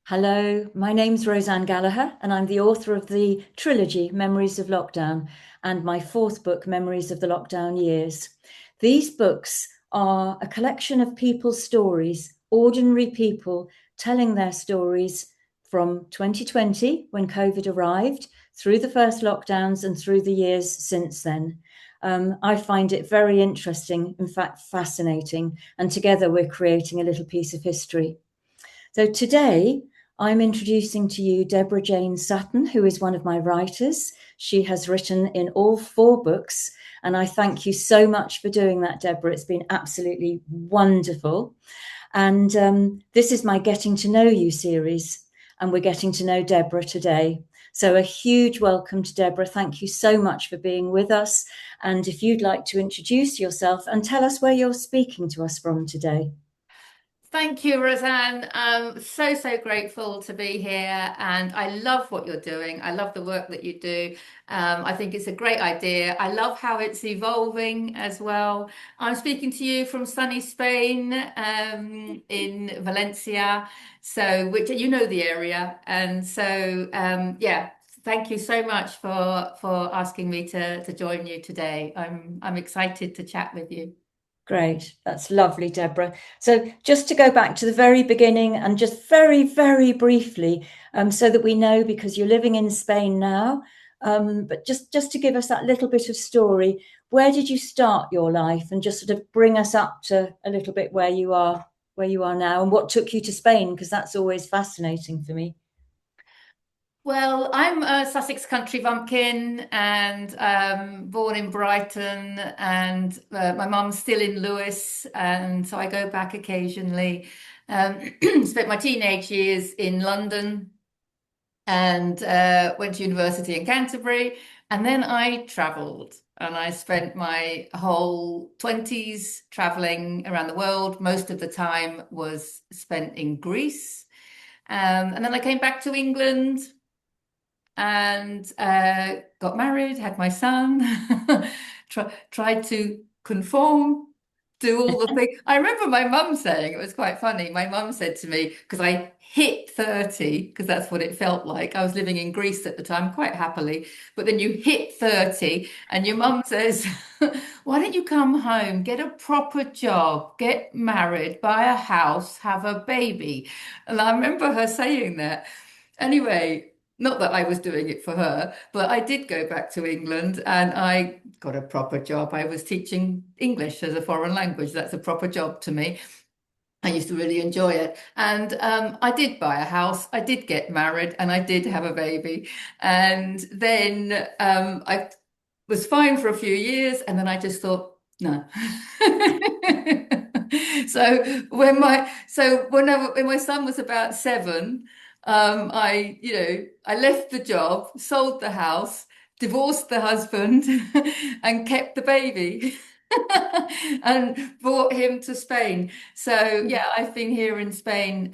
Hello, my name's Roseanne Gallagher, and I'm the author of the trilogy Memories of Lockdown and my fourth book, Memories of the Lockdown Years. These books are a collection of people's stories, ordinary people telling their stories from 2020, when COVID arrived, through the first lockdowns and through the years since then. I find it very interesting, in fact, fascinating, and together we're creating a little piece of history. So today, I'm introducing to you Deborah Jane Sutton, who is one of my writers. She has written in all four books, and I thank you so much for doing that, Deborah. It's been absolutely wonderful. And this is my Getting to Know You series, and we're getting to know Deborah today. So a huge welcome to Deborah. Thank you so much for being with us. And if you'd like to introduce yourself and tell us where you're speaking to us from today. Thank you, Roseanne. I'm so grateful to be here, and I love what you're doing. I love the work that you do. I think it's a great idea. I love how it's evolving as well. I'm speaking to you from sunny Spain, in Valencia, so which you know the area, and so yeah. Thank you so much for asking me to join you today. I'm excited to chat with you. Great. That's lovely, Deborah. So just to go back to the very beginning and just very briefly, so that we know, because you're living in Spain now, but just to give us that little bit of story, where did you start your life, and just sort of bring us up to a little bit where you are now, and what took you to Spain, because that's always fascinating for me. Well, I'm a Sussex country bumpkin and born in Brighton, and my mum's still in Lewis, and so I go back occasionally. Spent my teenage years in London and went to university in Canterbury, and then I travelled. And I spent my whole 20s traveling around the world. Most of the time was spent in Greece. And then I came back to England and got married, had my son, tried to conform, do all the things. I remember my mum saying, it was quite funny. My mum said to me, because I hit 30, because that's what it felt like. I was living in Greece at the time, quite happily. But then you hit 30, and your mum says, why don't you come home, get a proper job, get married, buy a house, have a baby? And I remember her saying that. Anyway, not that I was doing it for her, but I did go back to England and I got a proper job. I was teaching English as a foreign language. That's a proper job to me. I used to really enjoy it. And I did buy a house, I did get married, and I did have a baby. And then I was fine for a few years, and then I just thought, no. When my son was about 7, I left the job, sold the house, divorced the husband, and kept the baby. And brought him to Spain. So yeah, I've been here in Spain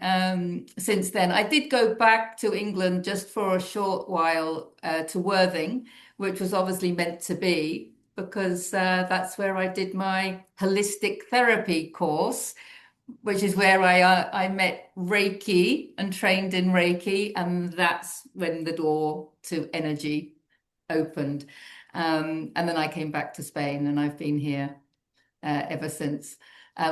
since then. I did go back to England just for a short while to Worthing, which was obviously meant to be because that's where I did my holistic therapy course, which is where I met Reiki and trained in Reiki, and that's when the door to energy opened. And then I came back to Spain, and I've been here ever since,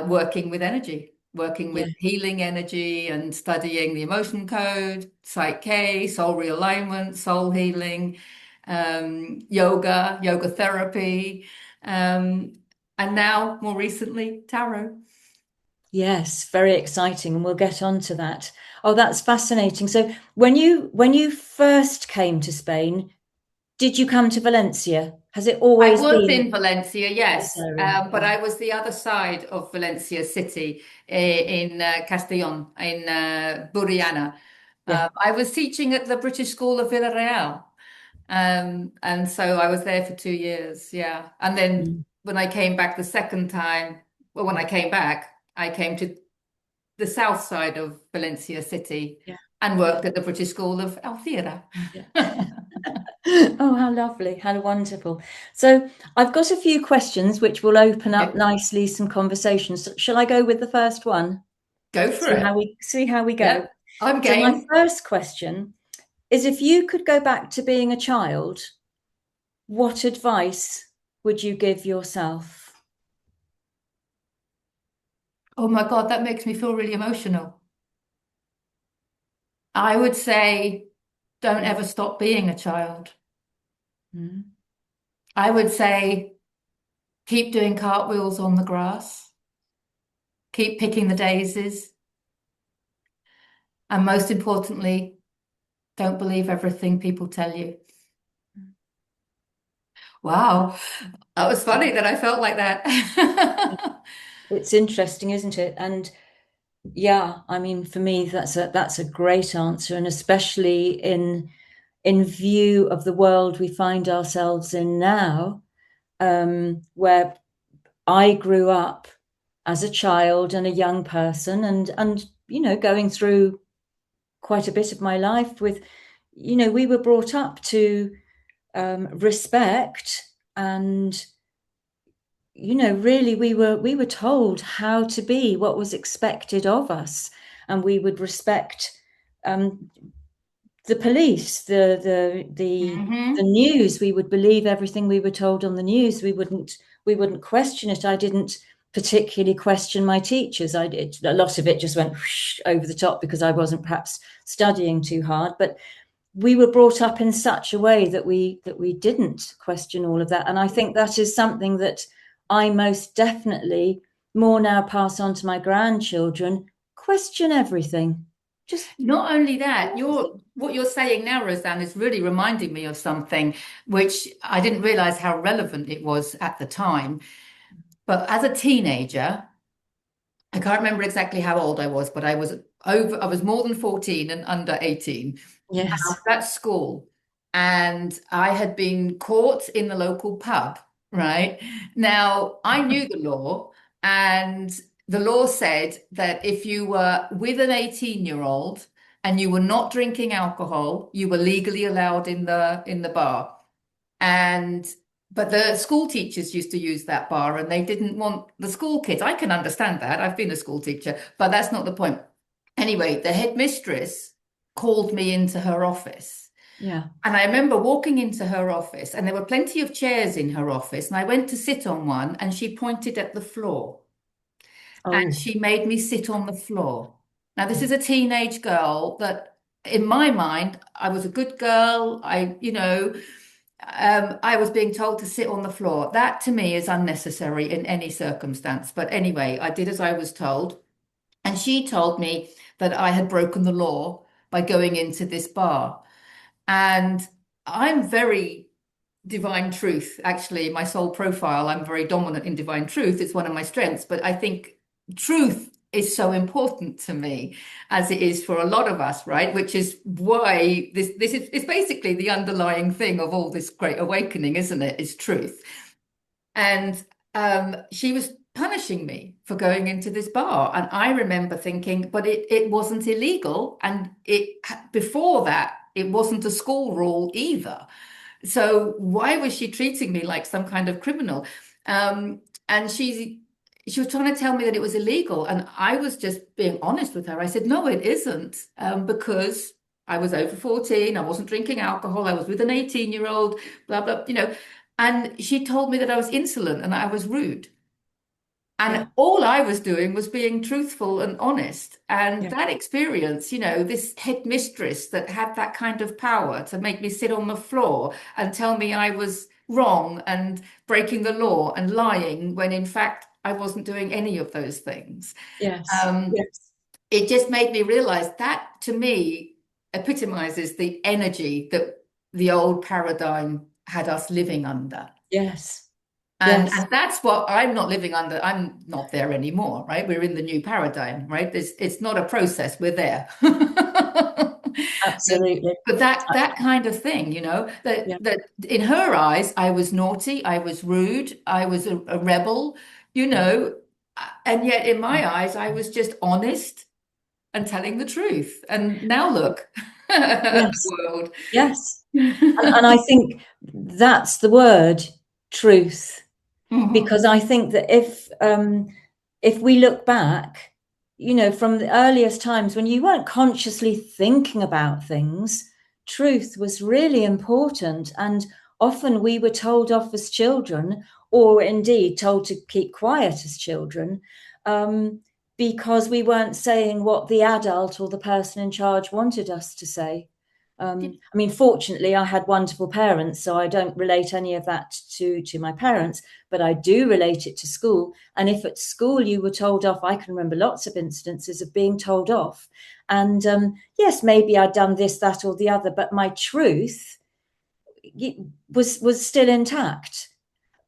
working with energy, working Yeah. with healing energy and studying the emotion code, Psych K, soul realignment, soul healing, yoga therapy, and now more recently, tarot. Yes, very exciting, and we'll get on to that. Oh, that's fascinating. So when you first came to Spain, did you come to Valencia? Has it I always was been in Valencia, this yes, area? but Yeah, I was the other side of Valencia city in Castellón, in Burriana. yeah. I was teaching at the British School of Villarreal, and so I was there for 2 years, yeah. And then Mm. when I came back the second time, well, when I came back, I came to the south side of Valencia city Yeah, and yeah, worked at the British School of Althea. yeah. Oh, how lovely, how wonderful. So I've got a few questions which will open up Okay, nicely some conversations. So shall I go with the first one? go for See it. how we Yeah. go. I'm So my game. first question is, if you could go back to being a child, what advice would you give yourself? Oh my God, that makes me feel really emotional. I would say, don't ever stop being a child. Mm. I would say, keep doing cartwheels on the grass, keep picking the daisies, and most importantly, don't believe everything people tell you. Wow, that was funny that I felt like that. It's interesting, isn't it? And yeah, I mean, for me, that's a great answer, and especially in view of the world we find ourselves in now, where I grew up as a child and a young person, and going through quite a bit of my life with, we were brought up to respect, and really we were told how to be, what was expected of us, and we would respect um, the police, the Hmm. news. We would believe everything we were told on the news. We wouldn't question it. I didn't particularly question my teachers. I did a lot of it just went whoosh, over the top, because I wasn't perhaps studying too hard, but we were brought up in such a way that we didn't question all of that. And I think that is something that I most definitely more now pass on to my grandchildren. Question everything. Just Not only that, what you're saying now, Roseanne, is really reminding me of something which I didn't realize how relevant it was at the time. But as a teenager, I can't remember exactly how old I was, but I was more than 14 and under 18. I was yes. at school and I had been caught in the local pub, right? Now, I knew the law, and the law said that if you were with an 18-year-old and you were not drinking alcohol, you were legally allowed in the bar. And but the school teachers used to use that bar and they didn't want the school kids. I can understand that. I've been a school teacher, but that's not the point. Anyway, the headmistress called me into her office. Yeah. And I remember walking into her office, and there were plenty of chairs in her office. And I went to sit on one, and she pointed at the floor and Oh. she made me sit on the floor. Now, this is a teenage girl that, in my mind, I was a good girl. I was being told to sit on the floor. That to me is unnecessary in any circumstance. But anyway, I did as I was told. And she told me that I had broken the law by going into this bar. And I'm very divine truth. Actually, my soul profile, I'm very dominant in divine truth. It's one of my strengths. But I think truth is so important to me, as it is for a lot of us, right? Which is why this is it's basically the underlying thing of all this great awakening, isn't it? Is truth. And she was punishing me for going into this bar. And I remember thinking, but it wasn't illegal. And before that, it wasn't a school rule either. So why was she treating me like some kind of criminal? And she was trying to tell me that it was illegal, and I was just being honest with her. I said, no, it isn't, because I was over 14, I wasn't drinking alcohol, I was with an 18-year-old, blah, blah. And she told me that I was insolent and I was rude. Yeah. And all I was doing was being truthful and honest. And Yeah. that experience, this headmistress that had that kind of power to make me sit on the floor and tell me I was wrong and breaking the law and lying when in fact I wasn't doing any of those things. Yes. Um, Yes. it just made me realize that to me epitomizes the energy that the old paradigm had us living under. Yes. And Yes. and that's what I'm not living under. I'm not there anymore, right? We're in the new paradigm, right? It's not a process, we're there. Absolutely. But that kind of thing, Yeah. that in her eyes, I was naughty, I was rude, I was a rebel, Yeah. and yet in my eyes, I was just honest and telling the truth. And now look at the Yes. world. Yes. And I think that's the word, truth. Mhm. Because I think that if we look back, from the earliest times when you weren't consciously thinking about things, truth was really important. And often we were told off as children, or indeed told to keep quiet as children, because we weren't saying what the adult or the person in charge wanted us to say. I mean, fortunately, I had wonderful parents, so I don't relate any of that to my parents, but I do relate it to school. And if at school you were told off, I can remember lots of instances of being told off. And yes, maybe I'd done this, that, or the other, but my truth was still intact.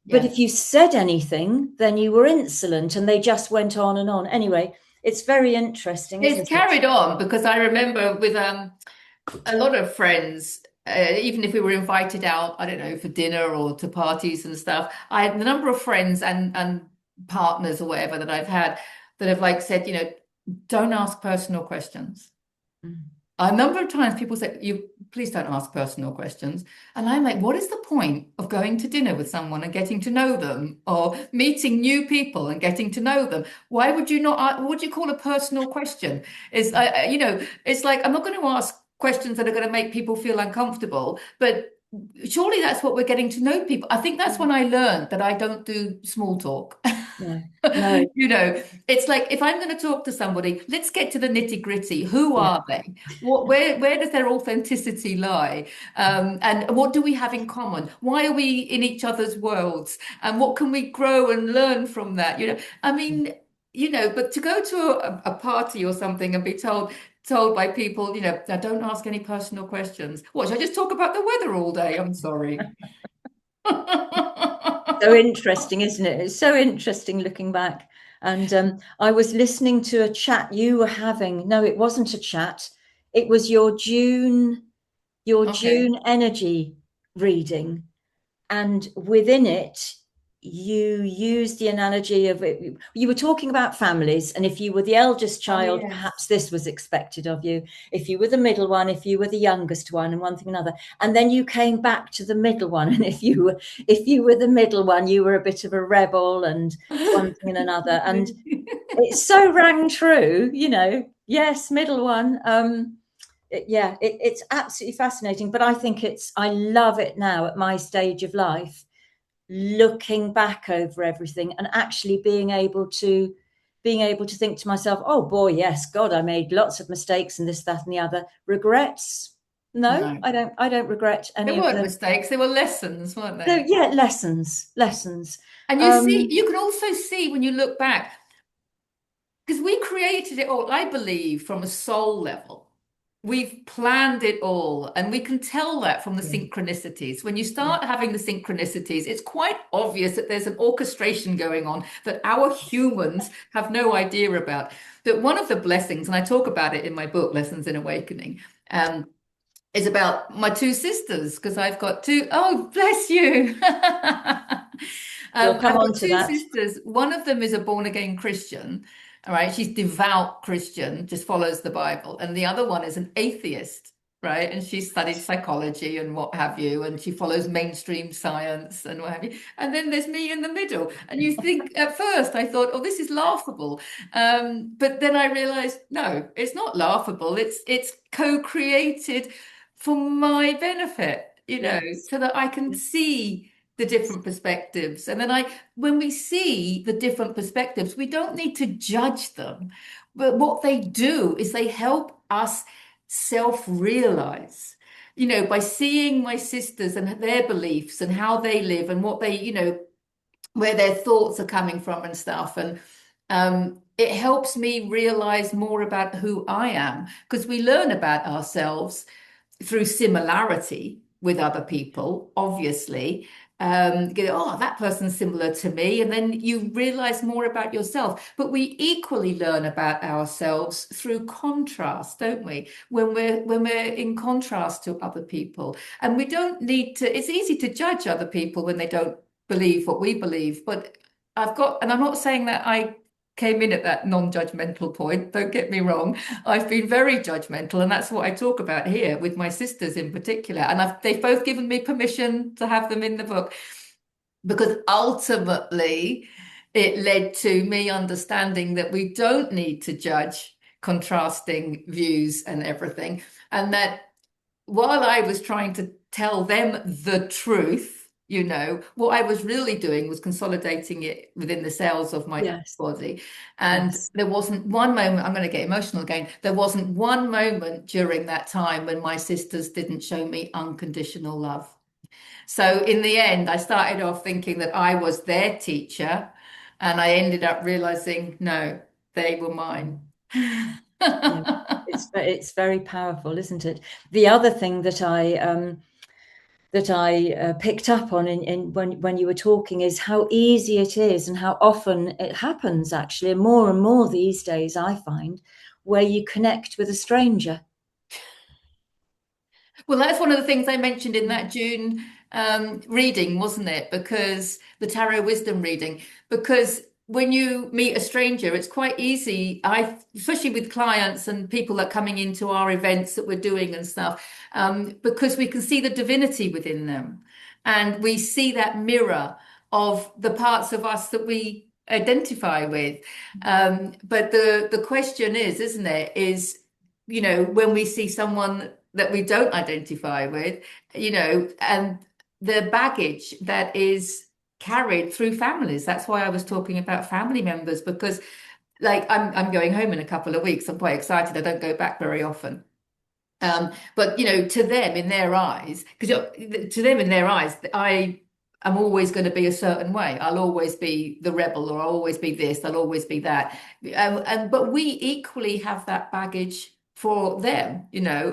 But if Yes. you said anything, then you were insolent, and they just went on and on. Anyway, it's very interesting, It's isn't it? carried on because I remember with a lot of friends, even if we were invited out, I don't know, for dinner or to parties and stuff, I had the number of friends and partners or whatever that I've had that have like said, don't ask personal questions. Mm. A number of times people say, you please don't ask personal questions. And I'm like, what is the point of going to dinner with someone and getting to know them or meeting new people and getting to know them? Why would you not, what would you call a personal question? It's like, I'm not going to ask questions that are going to make people feel uncomfortable, but surely that's what we're getting to know people. I think that's when I learned that I don't do small talk. No, no, It's like if I'm going to talk to somebody, let's get to the nitty-gritty. Who yeah. are they? Where does their authenticity lie? And what do we have in common? Why are we in each other's worlds? And what can we grow and learn from that? I mean, but to go to a party or something and be told by people, "Now don't ask any personal questions." What, should I just talk about the weather all day? I'm sorry. So interesting, isn't it? It's so interesting looking back. And I was listening to a chat you were having. No, it wasn't a chat. It was your Okay. June energy reading. And within it, you used the analogy of it. You were talking about families, and if you were the eldest Oh, child, yes. perhaps this was expected of you. If you were the middle one, if you were the youngest one, and one thing another, and then you came back to the middle one, and if you were the middle one, you were a bit of a rebel, and one thing and another, and it so rang true. Yes, middle one. It's absolutely fascinating, but I love it now at my stage of life, looking back over everything and actually being able to think to myself, oh boy, yes, God, I made lots of mistakes and this, that, and the other. Regrets? No, No. I don't regret There any of weren't them. mistakes, there were lessons, weren't So there? yeah, lessons. And Um, you can also see when you look back, because we created it all, I believe, from a soul level. We've planned it all, and we can tell that from the yeah, synchronicities. When you yeah, start having the synchronicities, it's quite obvious that there's an orchestration going on that our humans have no idea about. But one of the blessings, and I talk about it in my book, Lessons in Awakening, um, is about my two sisters, because I've got two. Oh, bless you. we'll come I've on got to two that. sisters. One of them is a born again Christian. All right. She's devout Christian, just follows the Bible. And the other one is an atheist, right? And she studied psychology and what have you. And she follows mainstream science and what have you. And then there's me in the middle. And you think at first I thought, oh, this is laughable. But then I realized, no, it's not laughable. It's co-created for my benefit, Yes, so that I can see the different perspectives. And then when we see the different perspectives, we don't need to judge them. But what they do is they help us self-realize, by seeing my sisters and their beliefs and how they live and what they, where their thoughts are coming from and stuff. And it helps me realize more about who I am because we learn about ourselves through similarity with other people, obviously. Oh, that person's similar to me. And then you realize more about yourself. But we equally learn about ourselves through contrast, don't we? When we're in contrast to other people. And we don't need to, it's easy to judge other people when they don't believe what we believe. But and I'm not saying that I came in at that non-judgmental point, don't get me wrong. I've been very judgmental, and that's what I talk about here with my sisters in particular. And they've both given me permission to have them in the book because ultimately, it led to me understanding that we don't need to judge contrasting views and everything. And that while I was trying to tell them the truth, what I was really doing was consolidating it within the cells of my Yes. body. And Yes. there wasn't one moment, I'm going to get emotional again. There wasn't one moment during that time when my sisters didn't show me unconditional love. So in the end, I started off thinking that I was their teacher, and I ended up realizing, no, they were mine. Yeah. It's very powerful, isn't it? The other thing that I picked up on in when you were talking is how easy it is and how often it happens actually, and more these days I find, where you connect with a stranger. Well, that's one of the things I mentioned in that June reading, wasn't it? Because the tarot wisdom reading, because when you meet a stranger, it's quite easy. Especially with clients and people that are coming into our events that we're doing and stuff, because we can see the divinity within them, and we see that mirror of the parts of us that we identify with. But the question is, isn't it? When we see someone that we don't identify with, and the baggage that is carried through families. That's why I was talking about family members, because like I'm going home in a couple of weeks. I'm quite excited. I don't go back very often. But to them in their eyes, because to them in their eyes, I am always going to be a certain way. I'll always be the rebel, or I'll always be this, I'll always be that. But we equally have that baggage for them.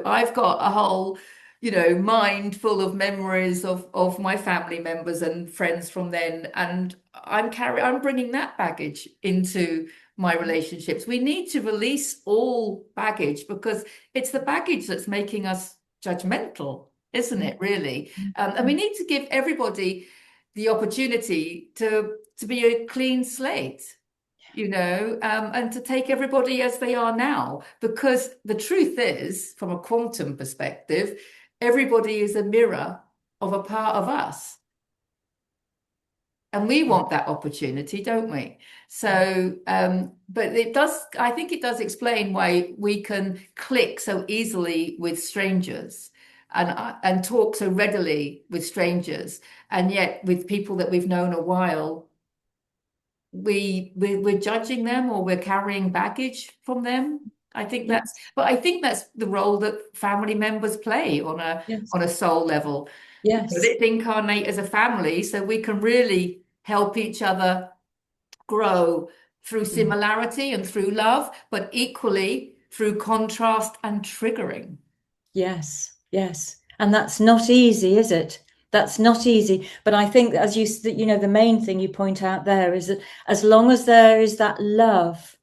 I've got a whole, mind full of memories of my family members and friends from then, and I'm bringing that baggage into my relationships. We need to release all baggage, because it's the baggage that's making us judgmental, isn't it, really? And we need to give everybody the opportunity to be a clean slate, and to take everybody as they are now. Because the truth is, from a quantum perspective, everybody is a mirror of a part of us. And we want that opportunity, don't we? So, but I think it does explain why we can click so easily with strangers, and talk so readily with strangers. And yet with people that we've known a while, we're judging them, or we're carrying baggage from them. Yes. But I think that's the role that family members play on a Yes. soul level. Yes. Let's incarnate as a family so we can really help each other grow through Mm. similarity and through love, but equally through contrast and triggering. Yes. Yes. And that's not easy, is it? That's not easy. But I think, as the main thing you point out there is that as long as there is that love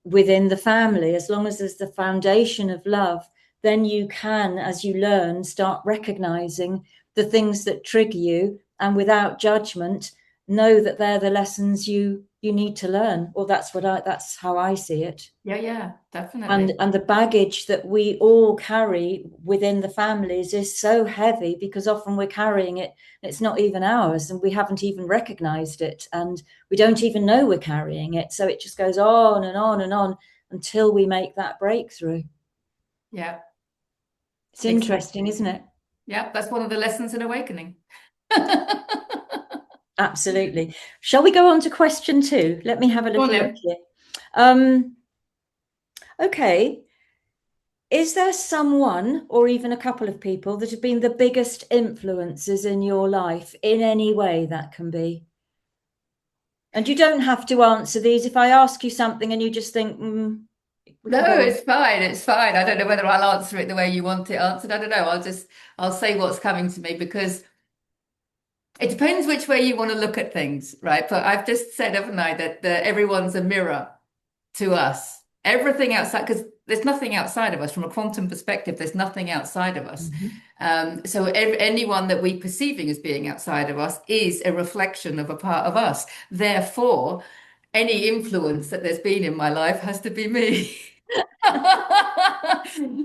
within the family, as long as there's the foundation of love, then you can, as you learn, start recognizing the things that trigger you, and without judgment, know that they're the lessons you need to learn. Or that's how I see it. Yeah, and definitely. and the baggage that we all carry within the families is so heavy, because often we're carrying it, it's not even ours, and we haven't even recognized it, and we don't even know we're carrying it, so it just goes on and on and on until we make that breakthrough. Yeah, It's interesting, exactly. isn't it? Yeah, that's one of the lessons in awakening. Absolutely. Shall we go on to question 2? Let me have a Go on little look then. here. um okay. Is there someone, or even a couple of people, that have been the biggest influences in your life in any way that can be? And you don't have to answer these. If I ask you something and you just think, we No, can go on. it's fine. It's fine. I don't know whether I'll answer it the way you want it answered. I don't know. I'll say what's coming to me, because it depends which way you want to look at things, right? But I've just said, haven't I, that everyone's a mirror to us. Everything outside, because there's nothing outside of us. From a quantum perspective, there's nothing outside of us. Mhm. So anyone that we're perceiving as being outside of us is a reflection of a part of us. Therefore, any influence that there's been in my life has to be me. Or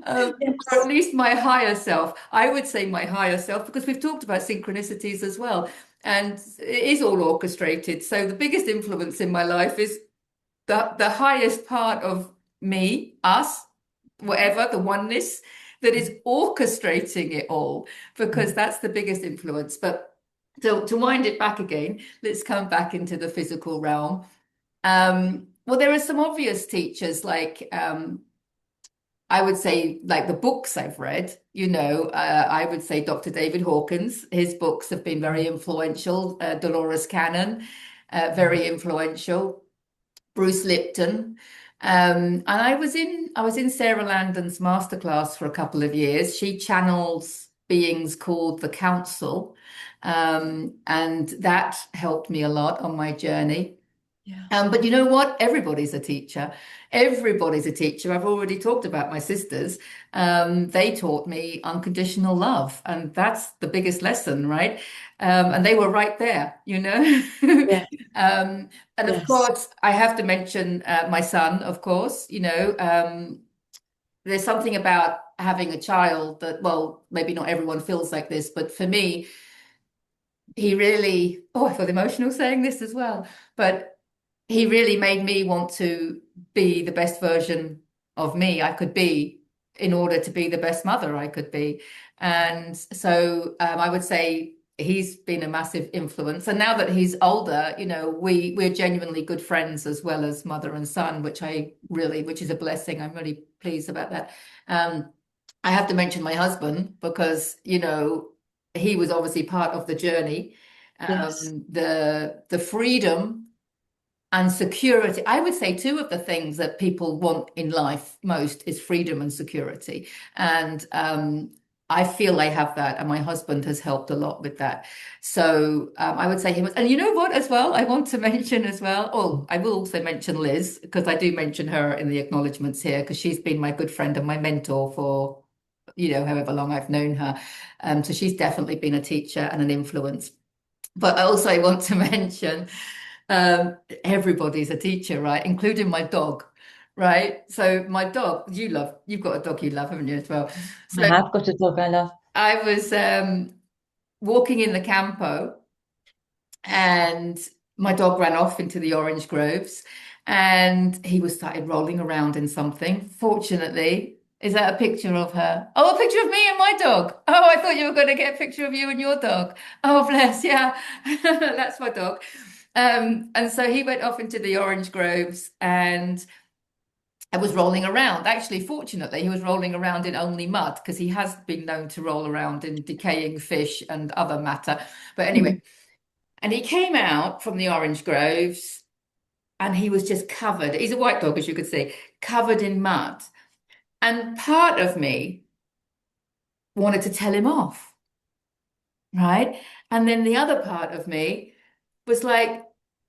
at Yes. least my higher self. I would say my higher self, because we've talked about synchronicities as well. and it is all orchestrated. So the biggest influence in my life is the highest part of me, us, whatever, the oneness that is orchestrating it all, because that's the biggest influence. But to wind it back again, let's come back into the physical realm. Well, there are some obvious teachers like I would say, like the books I've read, I would say Dr. David Hawkins. His books have been very influential. Dolores Cannon, very influential. Bruce Lipton. And I was in Sarah Landon's masterclass for a couple of years. She channels beings called the Council, and that helped me a lot on my journey. Yeah. But you know what? Everybody's a teacher. Everybody's a teacher. I've already talked about my sisters. They taught me unconditional love, and that's the biggest lesson, right? And they were right there, you know. Yeah. And of Yes. course, I have to mention my son, of course. There's something about having a child that, well, maybe not everyone feels like this, but for me, he really, oh, I feel emotional saying this as well, but he really made me want to be the best version of me I could be in order to be the best mother I could be. And so I would say he's been a massive influence. And now that he's older, we're genuinely good friends as well as mother and son, which is a blessing. I'm really pleased about that. Um, I have to mention my husband because, he was obviously part of the journey. Yes. The freedom and security. I would say two of the things that people want in life most is freedom and security. And I feel I have that, and my husband has helped a lot with that. So I would say him. And you know what, as well, I want to mention as well. Oh, I will also mention Liz because I do mention her in the acknowledgements here because she's been my good friend and my mentor for, however long I've known her. So she's definitely been a teacher and an influence. But I also want to mention everybody's a teacher, right? Including my dog, right? So my dog, you've got a dog you love, haven't you, as well? I So have got a dog I love. I was walking in the campo and my dog ran off into the orange groves and he was started rolling around in something. Fortunately, is that a picture of her? Oh, a picture of me and my dog. Oh, I thought you were going to get a picture of you and your dog. Oh, bless, yeah. That's my dog. And so he went off into the orange groves and I was rolling around. Actually, fortunately, he was rolling around in only mud because he has been known to roll around in decaying fish and other matter. But anyway, Mm. and he came out from the orange groves and he was just covered. He's a white dog, as you could see, covered in mud. And part of me wanted to tell him off, right? And then the other part of me was like,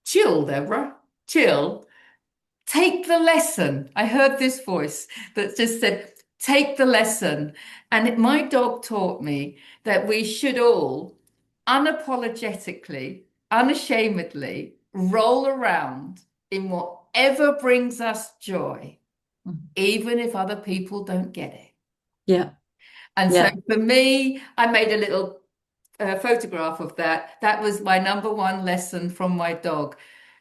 chill, Deborah, chill. Take the lesson. I heard this voice that just said, take the lesson. And my dog taught me that we should all unapologetically, unashamedly roll around in whatever brings us joy, Mm. even if other people don't get it. Yeah. And so Yeah. for me, I made a little photograph of that. That was my number one lesson from my dog.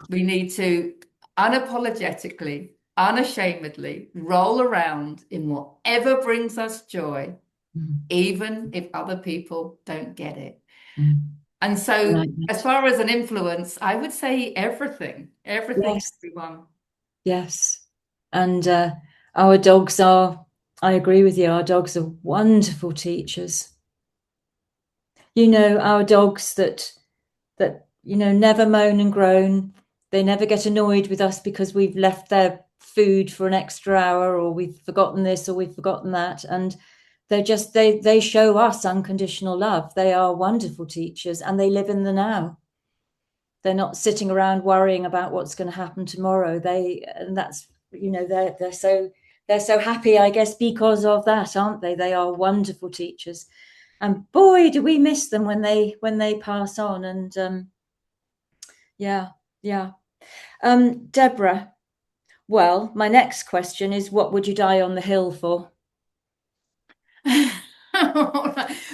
We need to unapologetically, unashamedly roll around in whatever brings us joy, Mm. even if other people don't get it. Mm. And I so, like as that. far as an influence, I would say everything, everything, Yes. everyone. Yes. And our dogs are, I agree with you, our dogs are wonderful teachers. Our dogs that never moan and groan. They never get annoyed with us because we've left their food for an extra hour or we've forgotten this or we've forgotten that. And they show us unconditional love. They are wonderful teachers and they live in the now. They're not sitting around worrying about what's going to happen tomorrow. And that's, they're so happy, I guess, because of that, aren't they? They are wonderful teachers. And boy, do we miss them when they pass on. And yeah, yeah. Deborah, well, my next question is, what would you die on the hill for?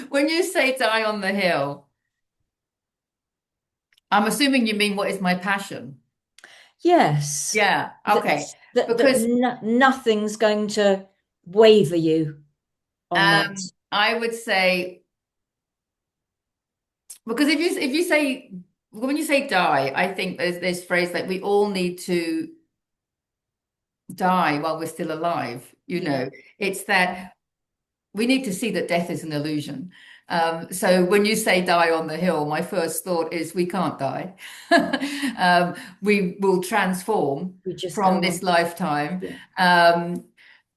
When you say die on the hill, I'm assuming you mean what is my passion? Yes. Yeah, That okay. that Because nothing's going to waver you on that. I would say, because if you say, when you say die, I think there's this phrase that we all need to die while we're still alive. Yeah. It's that we need to see that death is an illusion. So when you say die on the hill, my first thought is we can't die. We will transform We just from go this on. lifetime. Yeah. Um,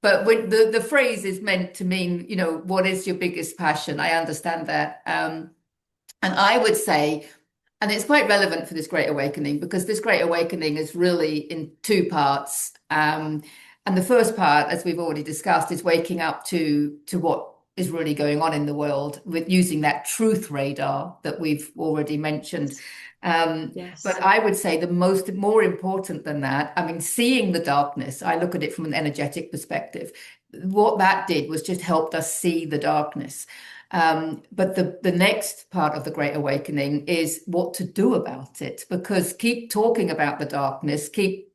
but when the phrase is meant to mean, what is your biggest passion? I understand that. And I would say, and it's quite relevant for this Great Awakening, because this Great Awakening is really in two parts. And the first part, as we've already discussed, is waking up to what is really going on in the world with using that truth radar that we've already mentioned. Um, Yes. but I would say more important than that, I mean, seeing the darkness, I look at it from an energetic perspective. What that did was just helped us see the darkness. But the next part of the Great Awakening is what to do about it, because keep talking about the darkness, keep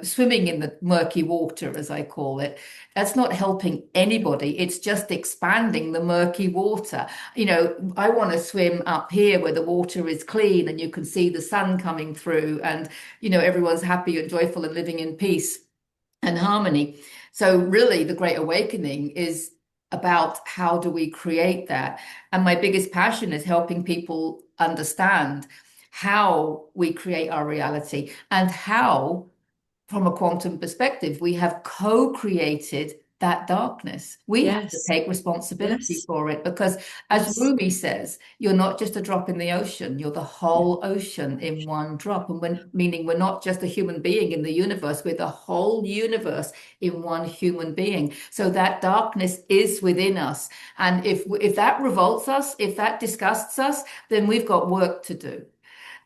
swimming in the murky water, as I call it. That's not helping anybody. It's just expanding the murky water. I want to swim up here where the water is clean and you can see the sun coming through, and everyone's happy and joyful and living in peace and harmony. So really, the Great Awakening is about how do we create that. And my biggest passion is helping people understand how we create our reality, and how, from a quantum perspective, we have co-created that darkness. We have to Yes. take responsibility Yes. for it, because, as Yes. Rumi says, you're not just a drop in the ocean, you're the Yeah. whole ocean in one drop. And meaning we're not just a human being in the universe, we're the whole universe in one human being. So that darkness is within us. And if that revolts us, if that disgusts us, then we've got work to do.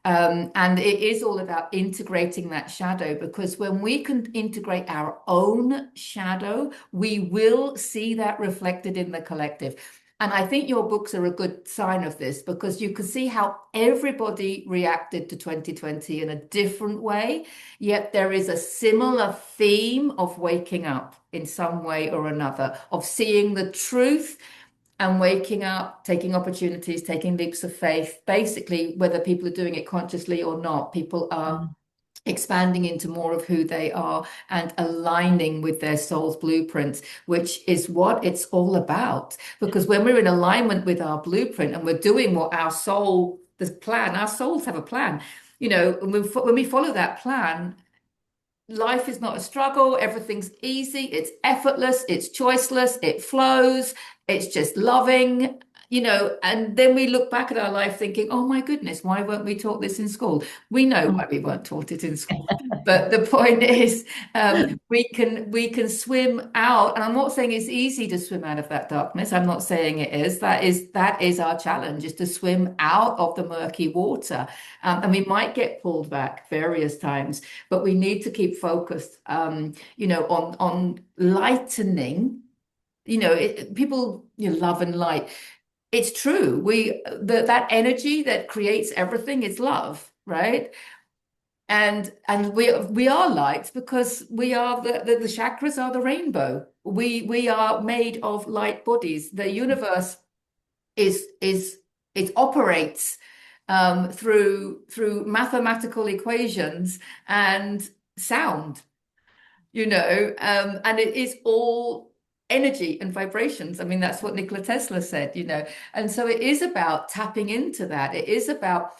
And it is all about integrating that shadow, because when we can integrate our own shadow, we will see that reflected in the collective. And I think your books are a good sign of this, because you can see how everybody reacted to 2020 in a different way, yet there is a similar theme of waking up in some way or another, of seeing the truth and waking up, taking opportunities, taking leaps of faith. Basically, whether people are doing it consciously or not, people are Mm. expanding into more of who they are and aligning with their soul's blueprint, which is what it's all about. Because when we're in alignment with our blueprint and we're doing what the plan, our souls have a plan. When we follow that plan, life is not a struggle. Everything's easy. It's effortless. It's choiceless. It flows. It's just loving, and then we look back at our life thinking, oh my goodness, why weren't we taught this in school? We know why we weren't taught it in school. But the point is, we can swim out. And I'm not saying it's easy to swim out of that darkness. I'm not saying it is. That is our challenge, is to swim out of the murky water. And we might get pulled back various times, but we need to keep focused, on lightening. People, love and light. It's true. That energy that creates everything is love, right? And we are light, because we are the chakras are the rainbow. We are made of light bodies. The universe is it operates through mathematical equations and sound, and it is all energy and vibrations. I mean, that's what Nikola Tesla said. And so it is about tapping into that. It is about,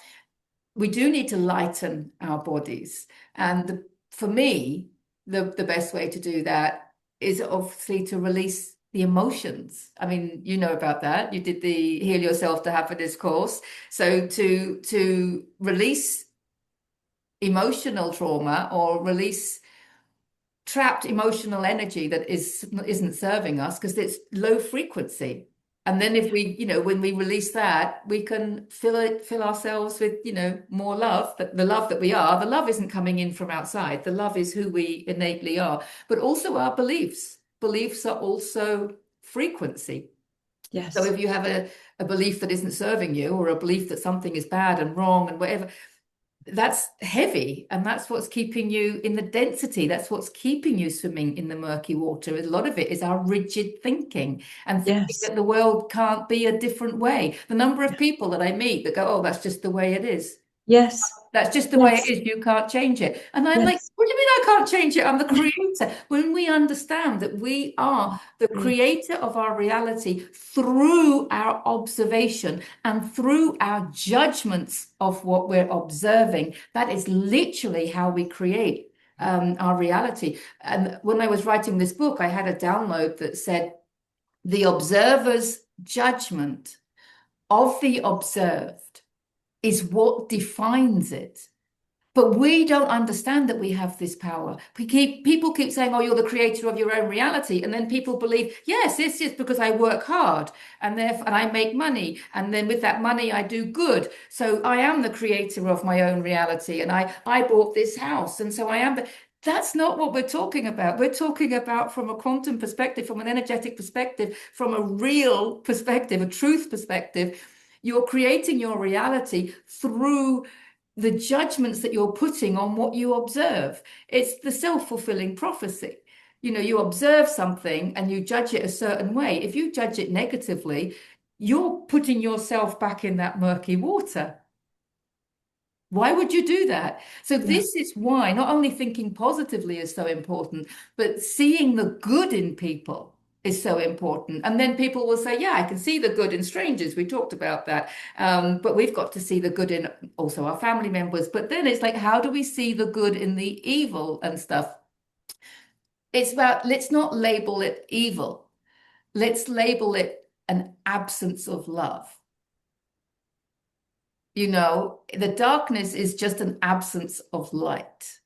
we do need to lighten our bodies. And for me, the best way to do that is obviously to release the emotions. I mean, you know about that. You did the Heal Yourself to Happiness course. So to release emotional trauma, or release trapped emotional energy that isn't serving us, because it's low frequency. And then if when we release that, we can fill ourselves with, more love. But the love that we are, the love isn't coming in from outside. The love is who we innately are, but also our beliefs. Beliefs are also frequency. So Yes. if you have a belief that isn't serving you, or a belief that something is bad and wrong and whatever, that's heavy, and that's what's keeping you in the density. That's what's keeping you swimming in the murky water. A lot of it is our rigid thinking and thinking Yes. that the world can't be a different way. The number of people that I meet that go, "Oh, that's just the way it is. Yes. That's just the way it Yes. is. You can't change it." And I'm like, Yes. "What do you mean I can't change it? I'm the creator." When we understand that we are the Yeah. creator of our reality through our observation and through our judgments of what we're observing, that is literally how we create our reality. And when I was writing this book, I had a download that said, the observer's judgment of the observed is what defines it. But we don't understand that we have this power. People keep saying, "Oh, you're the creator of your own reality," and then people believe, "Yes, this is because I work hard and therefore and I make money, and then with that money I do good. So I am the creator of my own reality, and I bought this house, and so I am." But that's not what we're talking about. We're talking about from a quantum perspective, from an energetic perspective, from a real perspective, a truth perspective. You're creating your reality through the judgments that you're putting on what you observe. It's the self-fulfilling prophecy. You observe something and you judge it a certain way. If you judge it negatively, you're putting yourself back in that murky water. Why would you do that? So Yeah. this is why not only thinking positively is so important, but seeing the good in people is so important. And then people will say, "Yeah, I can see the good in strangers." We talked about that. But we've got to see the good in also our family members. But then it's like, how do we see the good in the evil and stuff? It's about, let's not label it evil. Let's label it an absence of love. The darkness is just an absence of light.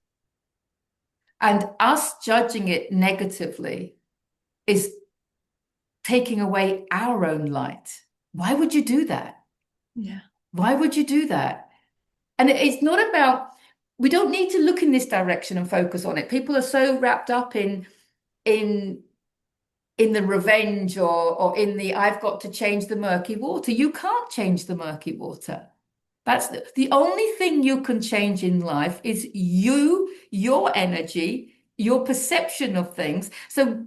And us judging it negatively is taking away our own light. Why would you do that? Yeah. Why would you do that? And it's not about, we don't need to look in this direction and focus on it. People are so wrapped up in in the revenge or in the I've got to change the murky water. You can't change the murky water. That's the only thing you can change in life is you, your energy, your perception of things. So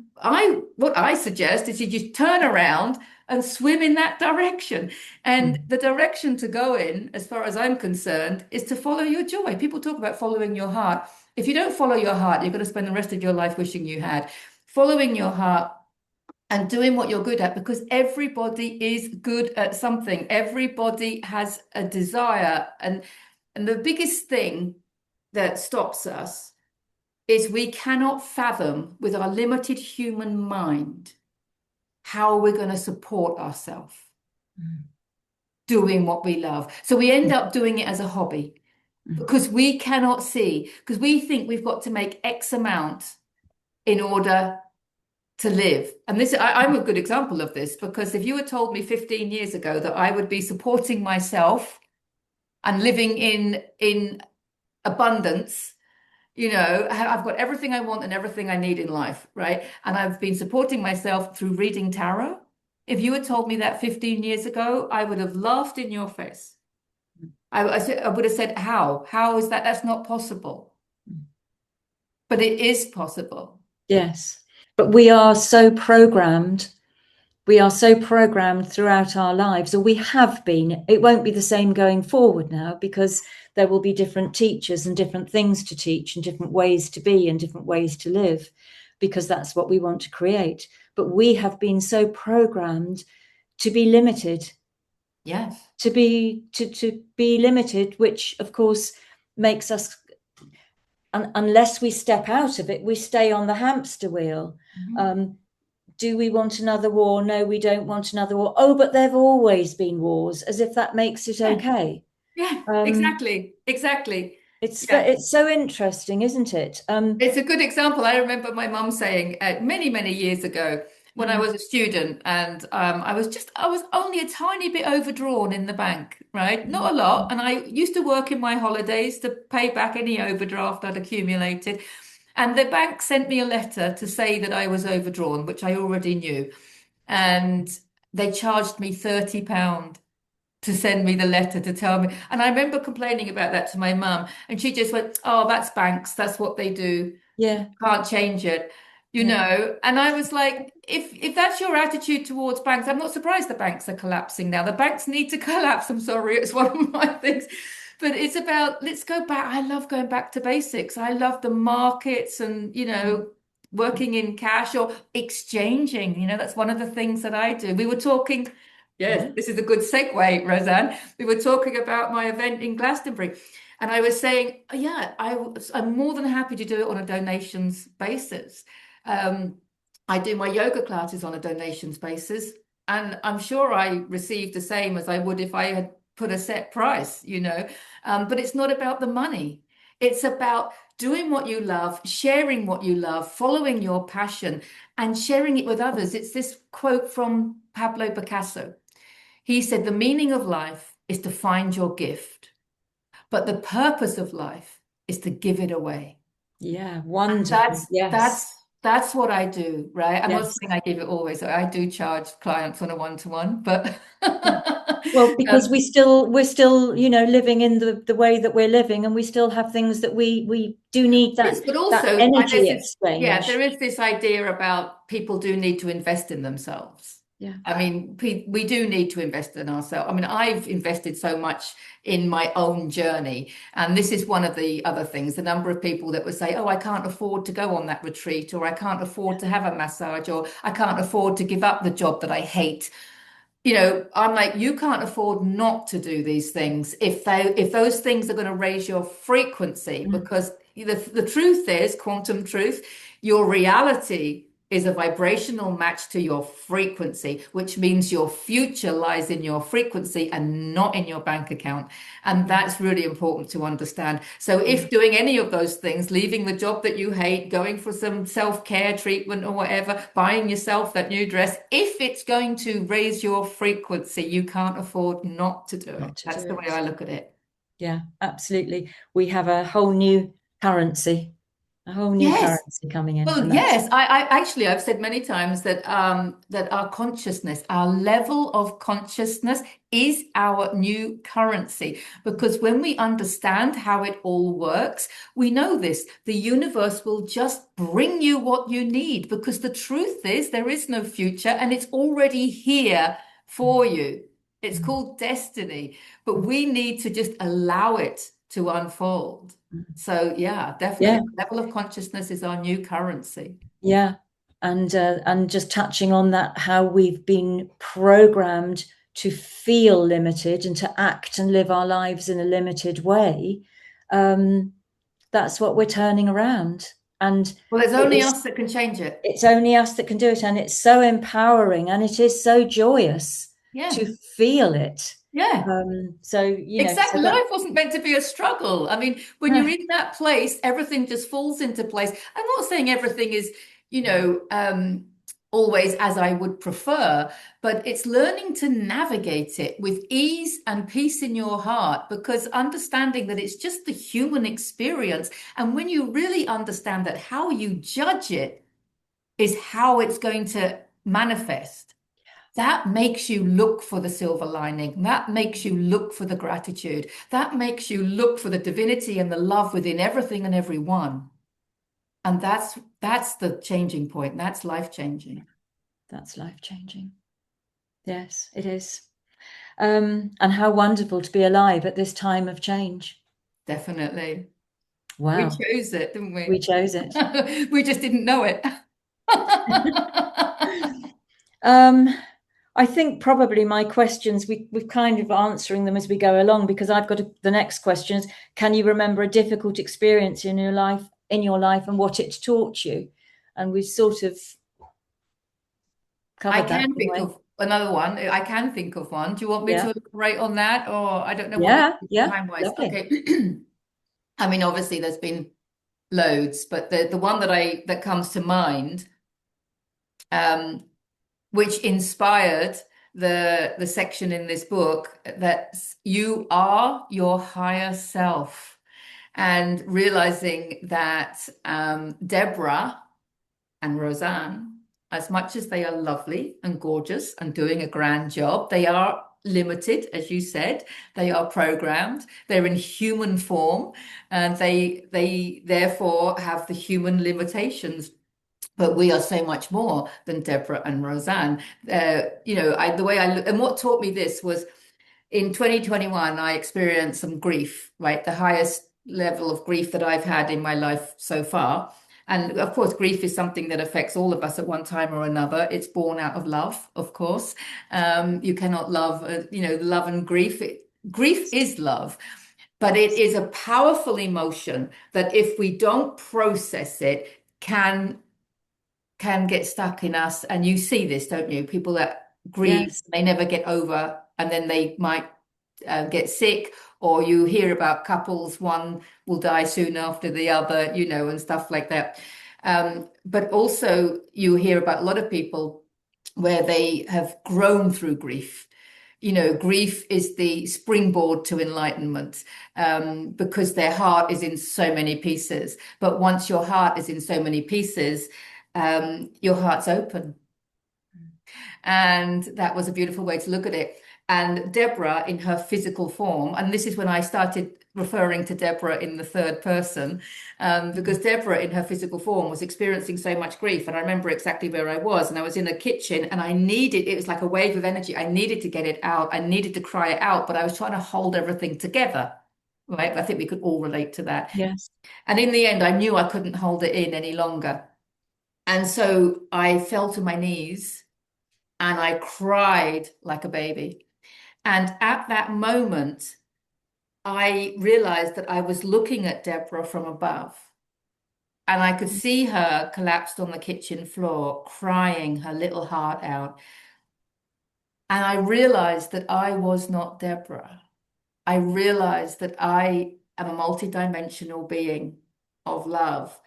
what I suggest is you just turn around and swim in that direction. And Mm. the direction to go in, as far as I'm concerned, is to follow your joy. People talk about following your heart. If you don't follow your heart, you're going to spend the rest of your life wishing you had. Following your heart and doing what you're good at, because everybody is good at something. Everybody has a desire. And the biggest thing that stops us is we cannot fathom with our limited human mind how we're going to support ourselves Mm. doing what we love. So we end up doing it as a hobby Mm. because we cannot see, because we think we've got to make X amount in order to live. And I'm a good example of this, because if you had told me 15 years ago that I would be supporting myself and living in abundance, I've got everything I want and everything I need in life, right? And I've been supporting myself through reading tarot. If you had told me that 15 years ago, I would have laughed in your face. I would have said, how? How is that? That's not possible. Mm. But it is possible. Yes. But we are so programmed. We are so programmed throughout our lives, or we have been. It won't be the same going forward now, because there will be different teachers and different things to teach and different ways to be and different ways to live, because that's what we want to create. But we have been so programmed to be limited, Yes. to be limited, which of course makes us, unless we step out of it, we stay on the hamster wheel. Mhm. Do we want another war? No, we don't want another war. Oh, but there've always been wars, as if that makes it Yeah. okay. Yeah, Um, exactly. Exactly. it's Yeah. it's so interesting, isn't it? It's a good example. I remember my mum saying many, many years ago when I Mm, was a student, and I was only a tiny bit overdrawn in the bank, right? Not a lot. And I used to work in my holidays to pay back any overdraft I'd accumulated. And the bank sent me a letter to say that I was overdrawn, which I already knew. And they charged me £30. to send me the letter to tell me. And I remember complaining about that to my mum, and she just went, "Oh, that's banks. That's what they do. Yeah. Can't change it." You Yeah. know, and I was like, if that's your attitude towards banks, I'm not surprised the banks are collapsing now. The banks need to collapse. I'm sorry, it's one of my things. But it's about, let's go back. I love going back to basics. I love the markets and, working in cash or exchanging. That's one of the things that I do. We were talking, yes, Yeah. this is a good segue, Roseanne. We were talking about my event in Glastonbury. And I was saying, yeah, I'm more than happy to do it on a donations basis. Um, I do my yoga classes on a donations basis, and I'm sure I receive the same as I would if I had put a set price. But it's not about the money. It's about doing what you love, sharing what you love, following your passion, and sharing it with others. It's this quote from Pablo Picasso. He said, "The meaning of life is to find your gift, but the purpose of life is to give it away." Yeah. And Wonderful. that's Yes. that's what I do, right? I'm not Yes. saying I give it always. I do charge clients on a one-to-one, but Yeah. Well, because we're still, living in the way that we're living, and we still have things that we do need yes, but that also energy there exchange. is this idea about people do need to invest in themselves. Yeah. I mean, we do need to invest in ourselves. I mean, I've invested so much in my own journey. And this is one of the other things, the number of people that would say, "Oh, I can't afford to go on that retreat," or "I can't afford to have a massage," or "I can't afford to give up the job that I hate." I'm like, you can't afford not to do these things if those things are going to raise your frequency, Mm. because the truth is, quantum truth, your reality is a vibrational match to your frequency, which means your future lies in your frequency and not in your bank account. And Yeah. that's really important to understand. So Yeah. if doing any of those things, leaving the job that you hate, going for some self-care treatment or whatever, buying yourself that new dress, if it's going to raise your frequency, you can't afford not to do it. Not to do That's the way it. I look at it. Yeah, absolutely. We have a whole new currency, a whole new Yes. currency coming in, Well, and that's yes, I actually I've said many times that that our consciousness, our level of consciousness is our new currency. Because when we understand how it all works, we know this. The universe will just bring you what you need, because the truth is there is no future and it's already here for you. It's mm, called destiny, but we need to just allow it to unfold. mm. So yeah, definitely. Yeah, The level of consciousness is our new currency. yeah, and just touching on that, how we've been programmed to feel limited and to act and live our lives in a limited way. Um, that's what we're turning around, and Well, there's it only is. us that can change it. It's only us that can do it, and it's so empowering, and it is so joyous Yeah. to feel it. Yeah. So Exactly. that. Life wasn't meant to be a struggle. I mean, when No. you're in that place, everything just falls into place. I'm not saying everything is, you know, um, always as I would prefer, but it's learning to navigate it with ease and peace in your heart, because understanding that it's just the human experience. And when you really understand that, how you judge it is how it's going to manifest. That makes you look for the silver lining. That makes you look for the gratitude. That makes you look for the divinity and the love within everything and everyone. And that's the changing point. That's life changing. That's life changing. Yes, it is. And how wonderful to be alive at this time of change. Definitely. We Wow, chose it, didn't we we? chose it. We just didn't know it. um, I think probably my questions, we're kind of answering them as we go along, because I've got the next questions. Can you remember a difficult experience in your life and what it taught you? And we've sort of I covered that can in a think way. of another one. I can think of one. Do you want me Yeah. to elaborate on that? Or I don't know what we Yeah. do Yeah. time-wise. Lovely. Okay. I mean, obviously there's been loads, but the one that comes to mind, um, which inspired the section in this book, that you are your higher self, and realizing that Deborah and Roseanne, as much as they are lovely and gorgeous and doing a grand job, they are limited, as you said. They are programmed. They're in human form, and they therefore have the human limitations. But we are so much more than Deborah and Roseanne. The way I look, and what taught me this was in 2021, I experienced some grief, right? The highest level of grief that I've had in my life so far. And of course, grief is something that affects all of us at one time or another. It's born out of love, of course. You cannot love, love and grief. Grief is love, but it is a powerful emotion that if we don't process it, can get stuck in us. And you see this, don't you? People that grieve, Yes. they never get over, and then they might get sick, or you hear about couples, one will die soon after the other, and stuff like that. But also you hear about a lot of people where they have grown through grief. Grief is the springboard to enlightenment, because their heart is in so many pieces. But once your heart is in so many pieces, your heart's open. And that was a beautiful way to look at it. And Deborah, in her physical form, and this is when I started referring to Deborah in the third person, because Deborah, in her physical form, was experiencing so much grief. And I remember exactly where I was. And I was in a kitchen, and it was like a wave of energy. I needed to get it out. I needed to cry it out, but I was trying to hold everything together. Right. I think we could all relate to that. Yes. And in the end, I knew I couldn't hold it in any longer. And so I fell to my knees and I cried like a baby. And at that moment, I realized that I was looking at Deborah from above. And I could see her collapsed on the kitchen floor, crying her little heart out. And I realized that I was not Deborah. I realized that I am a multidimensional being of love.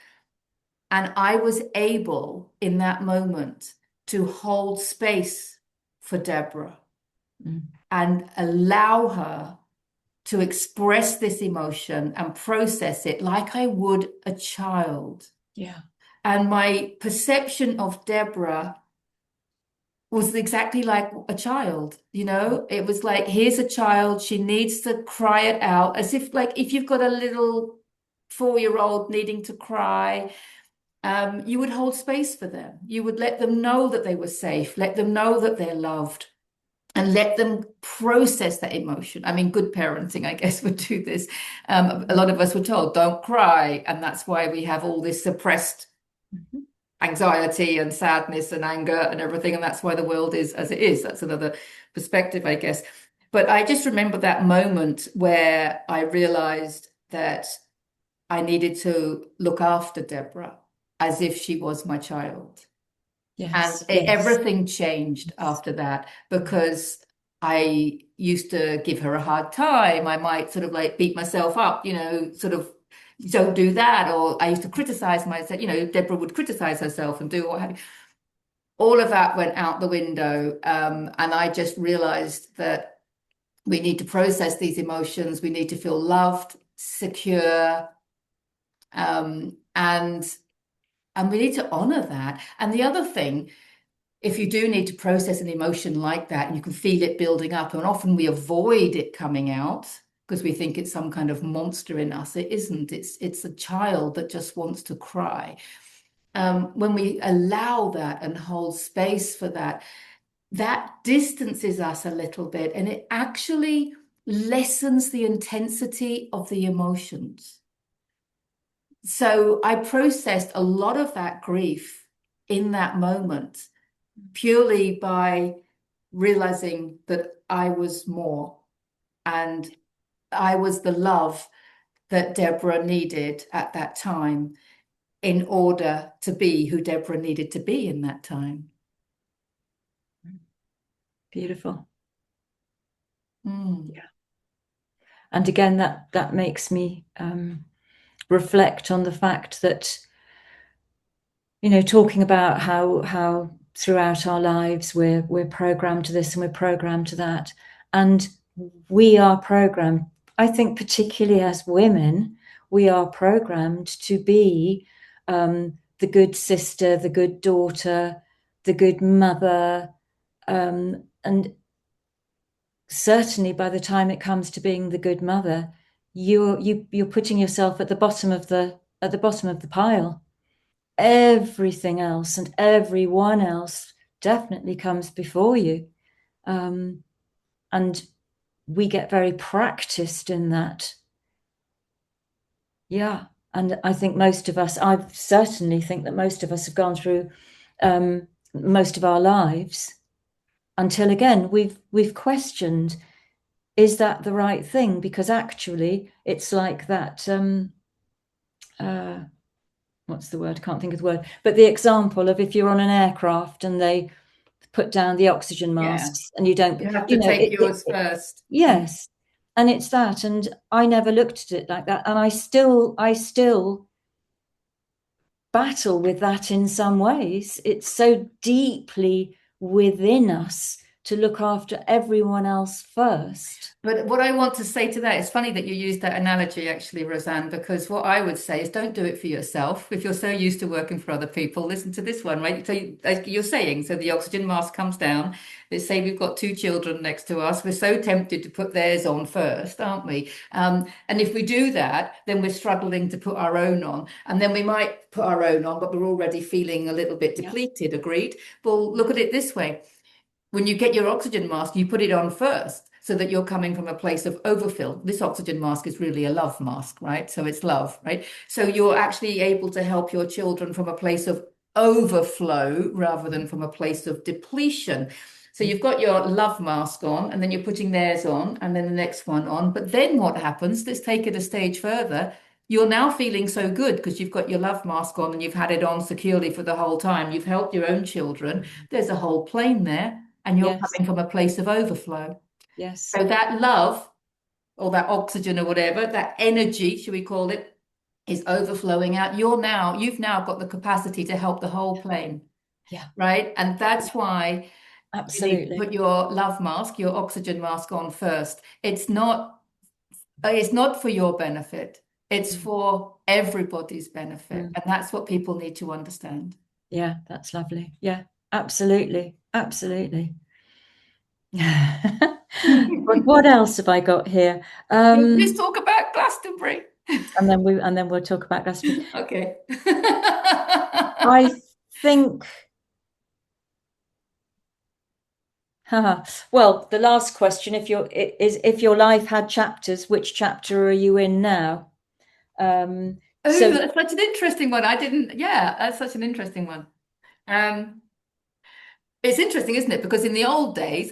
And I was able in that moment to hold space for Deborah and allow her to express this emotion and process it like I would a child. Yeah. And my perception of Deborah was exactly like a child, It was like, here's a child, she needs to cry it out, as if like if you've got a little 4-year-old needing to cry, you would hold space for them. You would let them know that they were safe, let them know that they're loved, and let them process that emotion. I mean, good parenting, I guess, would do this. A lot of us were told, don't cry. And that's why we have all this suppressed anxiety and sadness and anger and everything. And that's why the world is as it is. That's another perspective, I guess. But I just remember that moment where I realized that I needed to look after Deborah as if she was my child. Yes. And Yes. everything changed after that, because I used to give her a hard time. I might sort of like beat myself up, sort of don't do that. Or I used to criticize myself, Deborah would criticize herself and do what have you. All of that went out the window. And I just realized that we need to process these emotions. We need to feel loved, secure, and we need to honor that. And the other thing, if you do need to process an emotion like that, and you can feel it building up, and often we avoid it coming out because we think it's some kind of monster in us. It isn't. It's a child that just wants to cry. When we allow that and hold space for that, that distances us a little bit, and it actually lessens the intensity of the emotions. So I processed a lot of that grief in that moment purely by realizing that I was more, and I was the love that Deborah needed at that time in order to be who Deborah needed to be in that time. Beautiful. Mm. Yeah. And again, that makes me reflect on the fact that, talking about how throughout our lives we're programmed to this and we're programmed to that, and we are programmed. I think particularly as women, we are programmed to be the good sister, the good daughter, the good mother, and certainly by the time it comes to being the good mother, you're putting yourself at the bottom of the pile. Everything else and everyone else definitely comes before you. And we get very practiced in that. Yeah. And I think I certainly think that most of us have gone through most of our lives until again we've questioned, is that the right thing? Because actually it's like that, what's the word? I can't think of the word, but the example of if you're on an aircraft and they put down the oxygen Yeah. masks and you don't, You have to take yours first. yes. And it's that. And I never looked at it like that. And I still battle with that in some ways. It's so deeply within us to look after everyone else first. But what I want to say to that, it's funny that you used that analogy, actually, Roseanne, because what I would say is don't do it for yourself. If you're so used to working for other people, listen to this one, right? So like you're saying, so the oxygen mask comes down. Let's say we've got two children next to us. We're so tempted to put theirs on first, aren't we? And if we do that, then we're struggling to put our own on. And then we might put our own on, but we're already feeling a little bit depleted, agreed? Well, look at it this way. When you get your oxygen mask, you put it on first so that you're coming from a place of overfill. This oxygen mask is really a love mask, right? So it's love, right? So you're actually able to help your children from a place of overflow rather than from a place of depletion. So you've got your love mask on, and then you're putting theirs on, and then the next one on. But then what happens? Let's take it a stage further. You're now feeling so good because you've got your love mask on and you've had it on securely for the whole time. You've helped your own children. There's a whole plane there, and you're Yes. coming from a place of overflow. Yes. So that love or that oxygen or whatever, that energy, should we call it, is overflowing out. You've now got the capacity to help the whole plane, Yeah. right? And that's why you need to Absolutely. put your love mask, your oxygen mask on first. It's not for your benefit. It's Mm. for everybody's benefit. Mm. And that's what people need to understand. Yeah, that's lovely. Yeah, absolutely. Absolutely. What else have I got here? Let's talk about Glastonbury. And then we'll talk about Glastonbury. Okay. I think, well, the last question, if your life had chapters, which chapter are you in now? Oh, So that's such an interesting one. Yeah, that's such an interesting one. Um, it's interesting, isn't it? Because in the old days,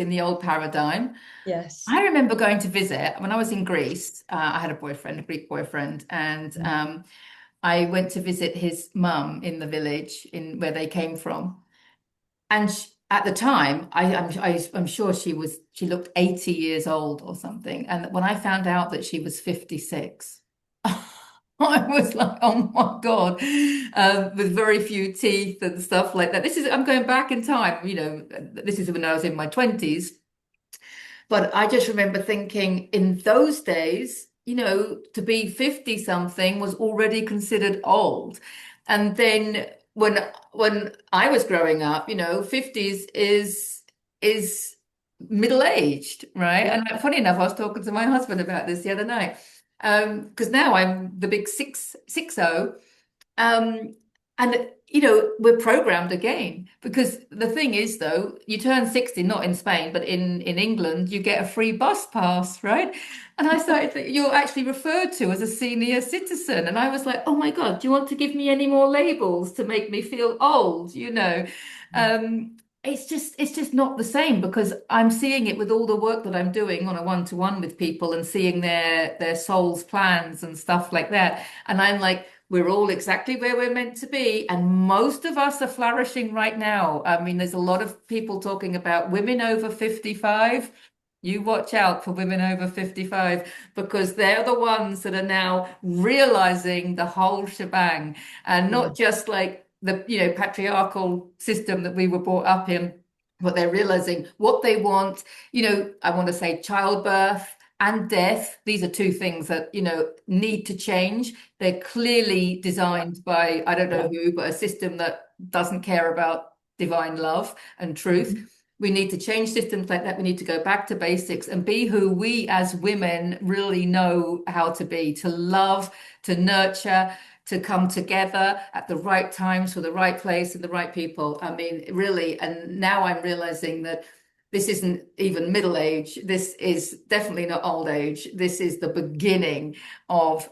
in the old paradigm, yes. I remember going to visit when I was in Greece. I had a boyfriend, a Greek boyfriend, and Mm. I went to visit his mum in the village in where they came from. And at the time, I'm sure she looked 80 years old or something. And when I found out that she was 56, I was like, oh my God, with very few teeth and stuff like that. I'm going back in time, this is when I was in my 20s. But I just remember thinking in those days, to be 50 something was already considered old. And then when I was growing up, 50s is middle-aged, right? Yeah. And funny enough, I was talking to my husband about this the other night. Because now I'm the big 660. Um, and we're programmed again because the thing is, though, you turn 60, not in Spain, but in England, you get a free bus pass, right? And I started you're actually referred to as a senior citizen. And I was like, oh my God, do you want to give me any more labels to make me feel old? It's just not the same because I'm seeing it with all the work that I'm doing on a one-to-one with people and seeing their soul's plans and stuff like that. And I'm like, we're all exactly where we're meant to be. And most of us are flourishing right now. I mean, there's a lot of people talking about women over 55. You watch out for women over 55 because they're the ones that are now realizing the whole shebang and Mm. not just like the patriarchal system that we were brought up in, but they're realizing what they want. I want to say childbirth and death. These are two things that need to change. They're clearly designed by I don't know Yeah. who, but a system that doesn't care about divine love and truth. We need to change systems like that. We need to go back to basics and be who we as women really know how to be, to love, to nurture, to come together at the right times for the right place and the right people. I mean, really, and now I'm realizing that this isn't even middle age. This is definitely not old age. This is the beginning of,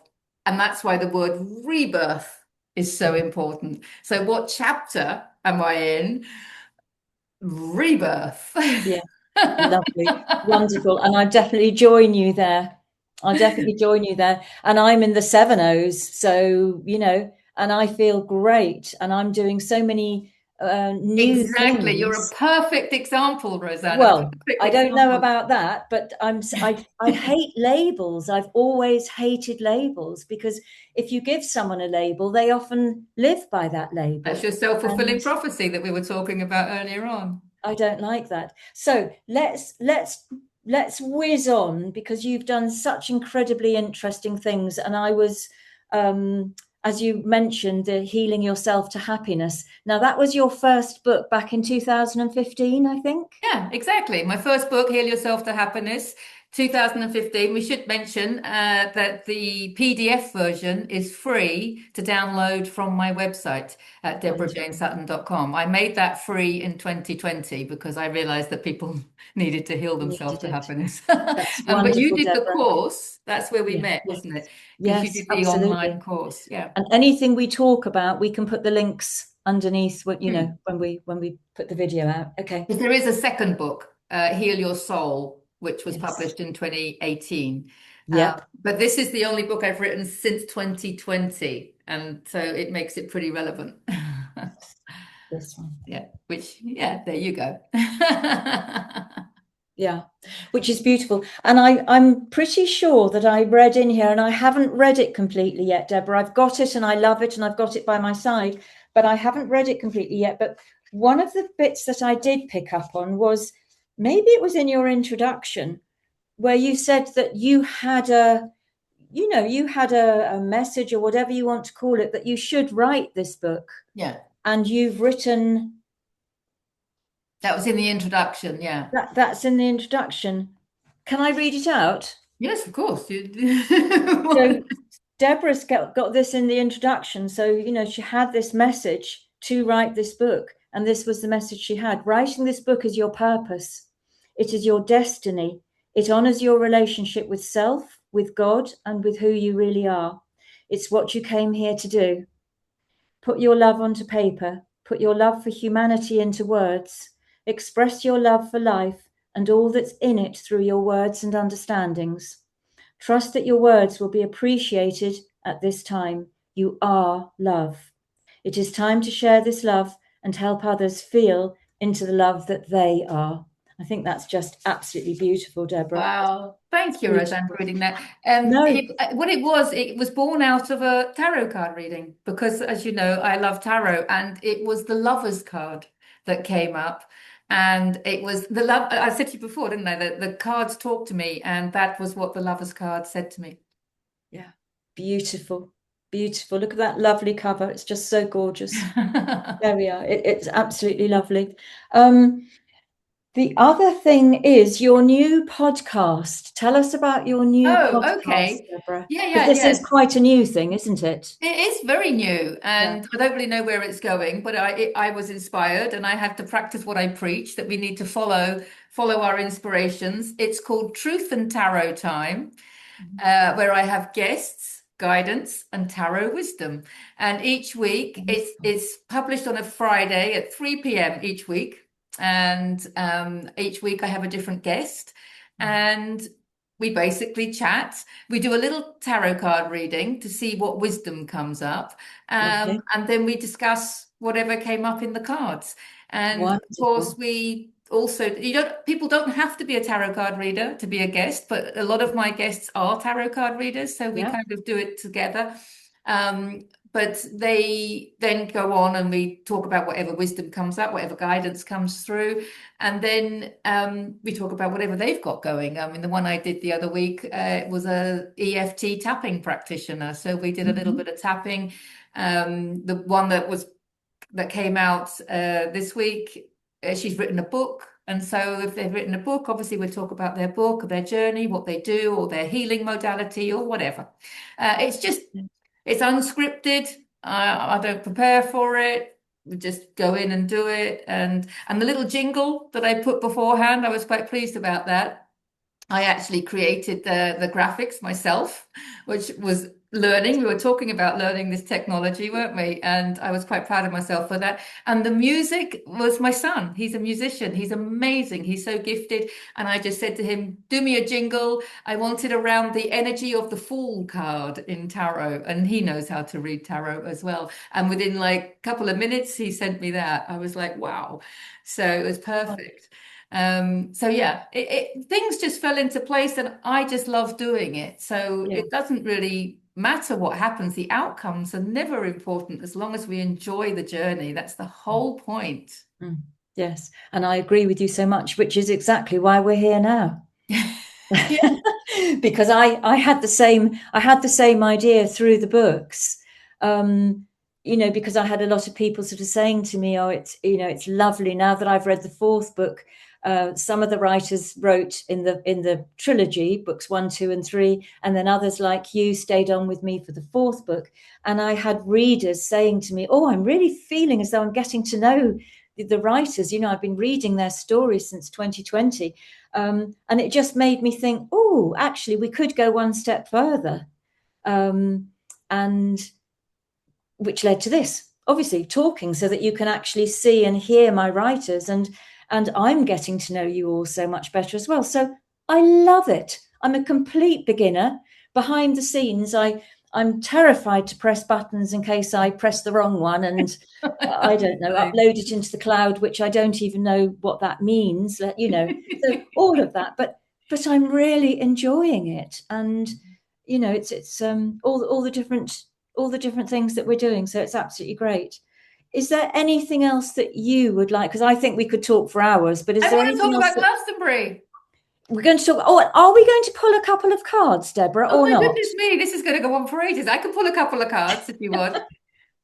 and that's why the word rebirth is so important. So, what chapter am I in? Rebirth. Yeah, lovely, wonderful. And I definitely join you there. I definitely join you there. And I'm in the seven O's. So, and I feel great. And I'm doing so many new Exactly. You're a things. perfect example, Roseanne, a Well, perfect I don't know example. about that, but I hate labels. I've always hated labels because if you give someone a label, they often live by that That's label. your And self-fulfilling prophecy that we were talking about earlier on. I don't like that. So let's whiz on because you've done such incredibly interesting things. And I was, as you mentioned, the Healing Yourself to Happiness. Now that was your first book back in 2015, I think. Yeah, exactly. My first book, Heal Yourself to Happiness, 2015. We should mention that the PDF version is free to download from my website at Wonderful. deborahjanesutton.com. I made that free in 2020 because I realized that people needed to heal themselves Needed to it. happiness. That's But you wonderful, did the Deborah. course. That's where we Yeah. met, Yes. wasn't it? Because you Yes, did the online absolutely. course. Yeah. And anything we talk about, we can put the links underneath what Hmm. when we put the video out. Okay. Because there is a second book, Heal Your Soul, which was Yes. published in 2018. Yep. But this is the only book I've written since 2020. And so it makes it pretty relevant. This one. Yeah, which, yeah, there you go. Yeah, which is beautiful. And I'm pretty sure that I read in here, and I haven't read it completely yet, Deborah. I've got it and I love it and I've got it by my side, but I haven't read it completely yet. But one of the bits that I did pick up on was maybe it was in your introduction where you said that you had a message or whatever you want to call it, that you should write this book. Yeah, And you've written that was in the introduction. Yeah. that's in the introduction. Can I read it out? Yes, of course. So Deborah's got this in the introduction. So, she had this message to write this book. And this was the message she had. Writing this book is your purpose. It is your destiny. It honors your relationship with self, with God, and with who you really are. It's what you came here to do. Put your love onto paper. Put your love for humanity into words. Express your love for life and all that's in it through your words and understandings. Trust that your words will be appreciated at this time. You are love. It is time to share this love and help others feel into the love that they are. I think that's just absolutely beautiful, Deborah. Wow. Thank you, Roseanne, for Beautiful. reading that. No, What it was born out of a tarot card reading because, as you know, I love tarot, and it was the Lover's card that came up. And it was the love. I said to you before, didn't I? That the cards talked to me, and that was what the Lover's card said to me. yeah, beautiful, beautiful. Look at that lovely cover. It's just so gorgeous. There we are. It's absolutely lovely. The other thing is your new podcast. Tell us about your new Oh, podcast, okay. Deborah, Yeah, because yeah, this is yeah. quite a new thing, isn't it? It is very new, Yeah. and I don't really know where it's going, but I was inspired, and I had to practice what I preach, that we need to follow our inspirations. It's called Truth and Tarot Time, where I have guests, guidance, and tarot wisdom. And each week, Wonderful. it's published on a Friday at 3 p.m. each week, and each week I have a different guest, and we basically chat. We do a little tarot card reading to see what wisdom comes up. Lovely. And then we discuss whatever came up in the cards. And of course, Wonderful. we also, people don't have to be a tarot card reader to be a guest, but a lot of my guests are tarot card readers. So we Yeah. kind of do it together. But they then go on and we talk about whatever wisdom comes up, whatever guidance comes through. And then we talk about whatever they've got going. I mean, the one I did the other week was a EFT tapping practitioner. So we did a little bit of tapping. The one that came out this week, she's written a book. And so if they've written a book, obviously we'll talk about their book or their journey, what they do, or their healing modality or whatever. It's unscripted. I don't prepare for it. We just go in and do it. And the little jingle that I put beforehand, I was quite pleased about that. I actually created the graphics myself, which was learning. We were talking about learning this technology, weren't we? And I was quite proud of myself for that. And the music was my son. He's a musician. He's amazing. He's so gifted. And I just said to him, do me a jingle. I want it around the energy of the Fool card in tarot. And he knows how to read tarot as well. And within like a couple of minutes, he sent me that. I was like, wow. So it was perfect. So yeah, things just fell into place and I just love doing it. So Yeah. it doesn't really matter what happens. The outcomes are never important as long as we enjoy the journey. That's the whole point. Mm. Yes. And I agree with you so much, which is exactly why we're here now. Yeah. Because I had the same idea through the books. Because I had a lot of people sort of saying to me, oh, it's lovely now that I've read the fourth book. Some of the writers wrote in the trilogy, books 1, 2, and 3, and then others like you stayed on with me for the fourth book. And I had readers saying to me, oh, I'm really feeling as though I'm getting to know the writers. I've been reading their stories since 2020. And it just made me think, oh, actually, we could go one step further. And which led to this, obviously, talking so that you can actually see and hear my writers. And I'm getting to know you all so much better as well. So I love it. I'm a complete beginner. Behind the scenes, I'm terrified to press buttons in case I press the wrong one and I don't know, upload it into the cloud, which I don't even know what that means, so all of that. But I'm really enjoying it. And, it's all the different things that we're doing. So it's absolutely great. Is there anything else that you would like? Because I think we could talk for hours, but is there want to anything talk else about that Glastonbury. we're going to talk? Oh, are we going to pull a couple of cards, Deborah, Oh or my not? goodness me, this is going to go on for ages. I can pull a couple of cards if you want.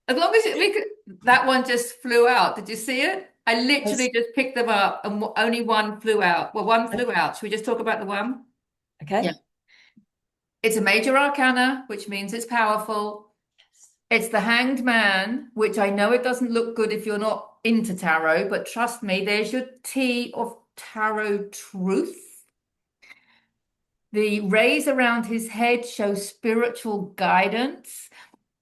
As long as we could, that one just flew out. Did you see it? I literally just picked them up and only one flew out. Well, one flew out. Should we just talk about the one? Okay. Yeah. It's a major arcana, which means it's powerful. It's the Hanged Man, which I know it doesn't look good if you're not into tarot, but trust me, there's your tea of tarot truth. The rays around his head show spiritual guidance.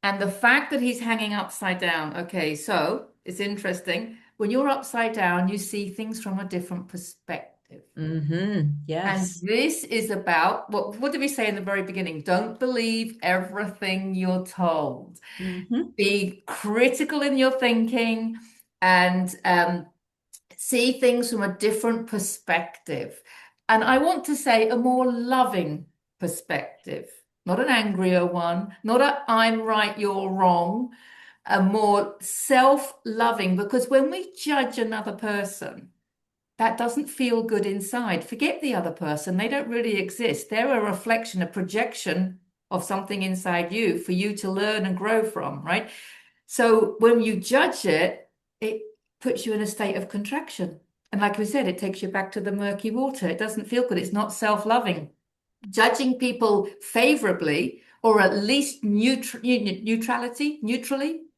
And the fact that he's hanging upside down. Okay, so it's interesting. When you're upside down, you see things from a different perspective. And Yes. this is about what did we say in the very beginning? Don't believe everything you're told. Be critical in your thinking and see things from a different perspective. And I want to say a more loving perspective, not an angrier one, not a I'm right, you're wrong, a more self-loving, because when we judge another person, that doesn't feel good inside. Forget the other person, they don't really exist. They're a reflection, a projection of something inside you for you to learn and grow from, right? So when you judge it, it puts you in a state of contraction. And like we said, it takes you back to the murky water. It doesn't feel good. It's not self-loving. Judging people favorably, or at least neutrally,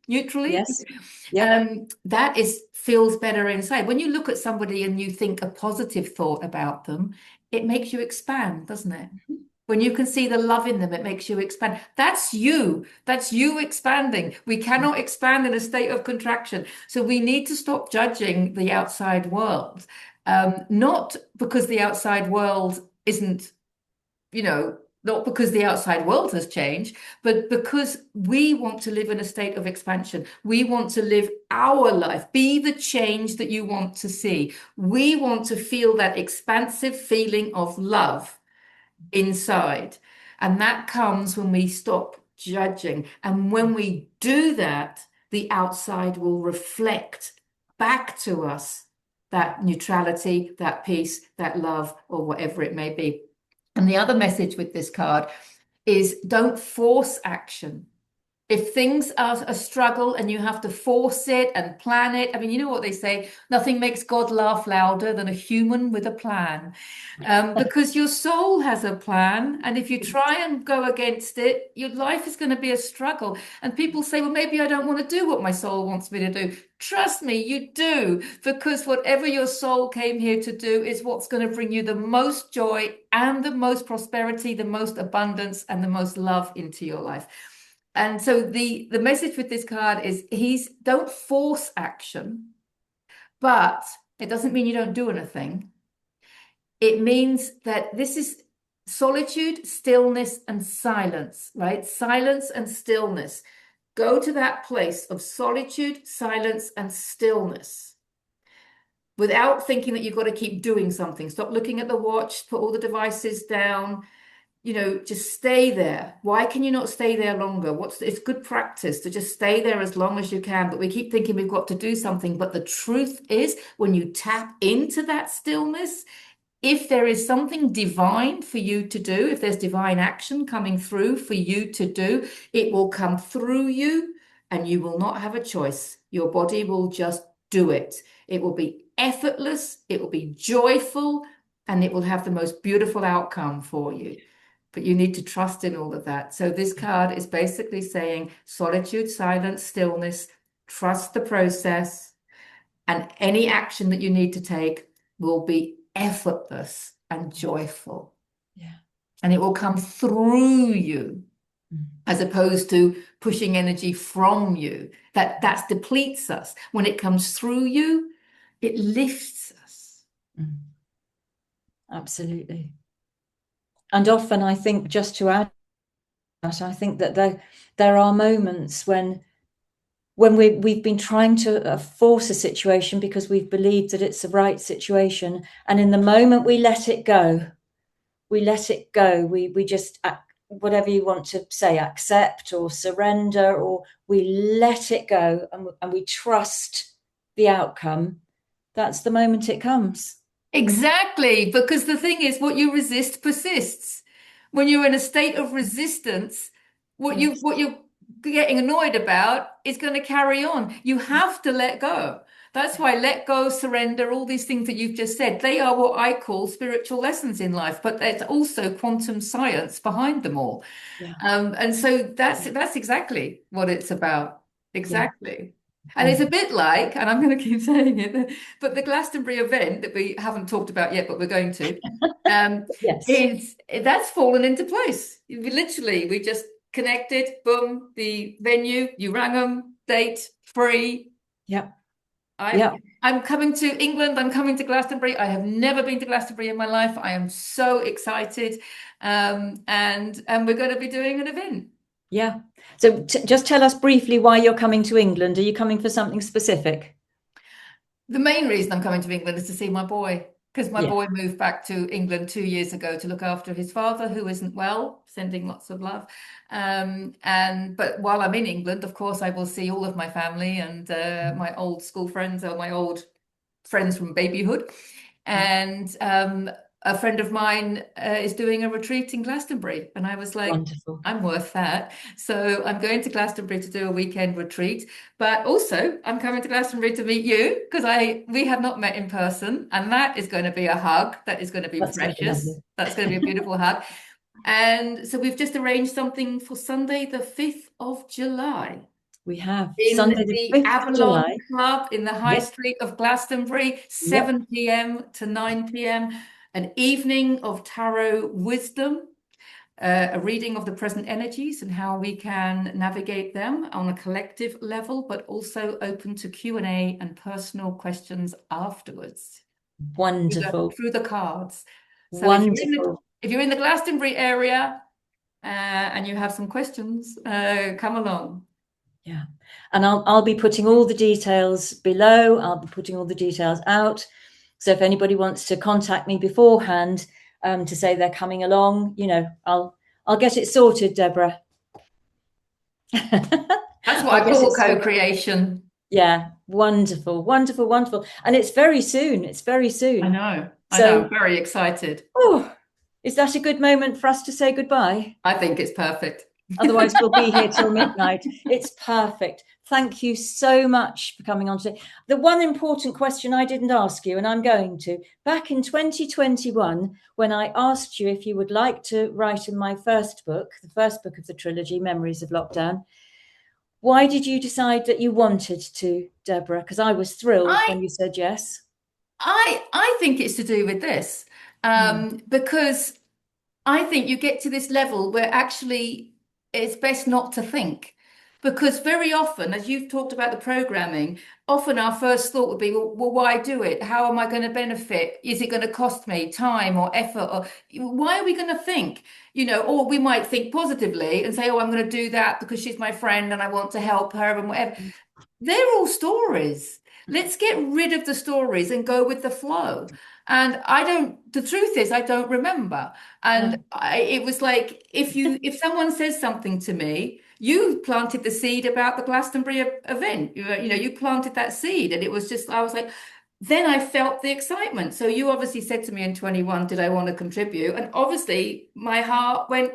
Yes. Yeah. that feels better inside. When you look at somebody and you think a positive thought about them, it makes you expand, doesn't it? When you can see the love in them, it makes you expand. That's you. That's you expanding. We cannot expand in a state of contraction. So we need to stop judging the outside world. Not because the outside world isn't, not because the outside world has changed, but because we want to live in a state of expansion. We want to live our life, be the change that you want to see. We want to feel that expansive feeling of love inside. And that comes when we stop judging. And when we do that, the outside will reflect back to us that neutrality, that peace, that love, or whatever it may be. And the other message with this card is don't force action. If things are a struggle and you have to force it and plan it, I mean, you know what they say, nothing makes God laugh louder than a human with a plan. Because your soul has a plan, and if you try and go against it, your life is going to be a struggle. And people say, well, maybe I don't want to do what my soul wants me to do. Trust me, you do, because whatever your soul came here to do is what's going to bring you the most joy and the most prosperity, the most abundance, and the most love into your life. And so the message with this card is he's don't force action, but it doesn't mean you don't do anything. It means that this is solitude, stillness, and silence, right? Silence and stillness. Go to that place of solitude, silence, and stillness without thinking that you've got to keep doing something. Stop looking at the watch, put all the devices down, just stay there. Why can you not stay there longer? It's good practice to just stay there as long as you can, but we keep thinking we've got to do something. But the truth is, when you tap into that stillness, if there is something divine for you to do, if there's divine action coming through for you to do, it will come through you and you will not have a choice. Your body will just do it. It will be effortless, it will be joyful, and it will have the most beautiful outcome for you. But you need to trust in all of that. So this card is basically saying solitude, silence, stillness, trust the process, and any action that you need to take will be effortless and joyful. Yeah. And it will come through you as opposed to pushing energy from you. That depletes us. When it comes through you, it lifts us. Absolutely. And often I think, just to add that, I think that there are moments when we've been trying to force a situation because we've believed that it's the right situation. And in the moment we let it go, we just, whatever you want to say, accept or surrender, or we let it go and we trust the outcome. That's the moment it comes. Exactly, because the thing is, what you resist persists. When you're in a state of resistance, what you're getting annoyed about is going to carry on. You have to let go. That's why let go, surrender, all these things that you've just said, they are what I call spiritual lessons in life, but there's also quantum science behind them all. Yeah. And so that's exactly what it's about. Exactly. Yeah. And it's a bit like, and I'm going to keep saying it, but the Glastonbury event that we haven't talked about yet, but we're going to, Yes. that's fallen into place. We just connected, boom, the venue, you rang them, date, free. Yeah. I'm coming to England. I'm coming to Glastonbury. I have never been to Glastonbury in my life. I am so excited. And we're going to be doing an event. Yeah. So just tell us briefly why you're coming to England. Are you coming for something specific? The main reason I'm coming to England is to see my boy, because my boy moved back to England 2 years ago to look after his father, who isn't well, sending lots of love. But while I'm in England, of course, I will see all of my family and my old school friends or my old friends from babyhood. And a friend of mine is doing a retreat in Glastonbury. And I was like, Wonderful. I'm worth that. So I'm going to Glastonbury to do a weekend retreat. But also, I'm coming to Glastonbury to meet you because we have not met in person. And that is going to be a hug. That is going to be precious. That's going to be a beautiful hug. And so we've just arranged something for Sunday, the 5th of July. We have In Sunday the 5th of Avalon July. Club in the High Street of Glastonbury, 7 p.m. to 9 p.m. An evening of tarot wisdom, a reading of the present energies and how we can navigate them on a collective level, but also open to Q&A and personal questions afterwards. Wonderful. Through the cards. So wonderful. if you're in the Glastonbury area and you have some questions, come along. Yeah. And I'll be putting all the details below. I'll be putting all the details out. So if anybody wants to contact me beforehand to say they're coming along, I'll get it sorted, Deborah. That's what I call co-creation. Yeah. Wonderful, wonderful, wonderful. And it's very soon. It's very soon. I know. I'm very excited. Oh, is that a good moment for us to say goodbye? I think it's perfect. Otherwise, we'll be here till midnight. It's perfect. Thank you so much for coming on today. The one important question I didn't ask you, and I'm going to, back in 2021, when I asked you if you would like to write in my first book, the first book of the trilogy, Memories of Lockdown, why did you decide that you wanted to, Deborah? Because I was thrilled I when you said yes. I think it's to do with this, Mm. because I think you get to this level where actually it's best not to think. Because very often, as you've talked about the programming, often our first thought would be, well, why do it? How am I going to benefit? Is it going to cost me time or effort? Or why are we going to think? Or we might think positively and say, oh, I'm going to do that because she's my friend and I want to help her and whatever. They're all stories. Let's get rid of the stories and go with the flow. And the truth is, I don't remember. And No. it was like, if someone says something to me, you planted the seed about the Glastonbury event. You planted that seed. And it was just, I was like, then I felt the excitement. So you obviously said to me in 21, did I want to contribute? And obviously my heart went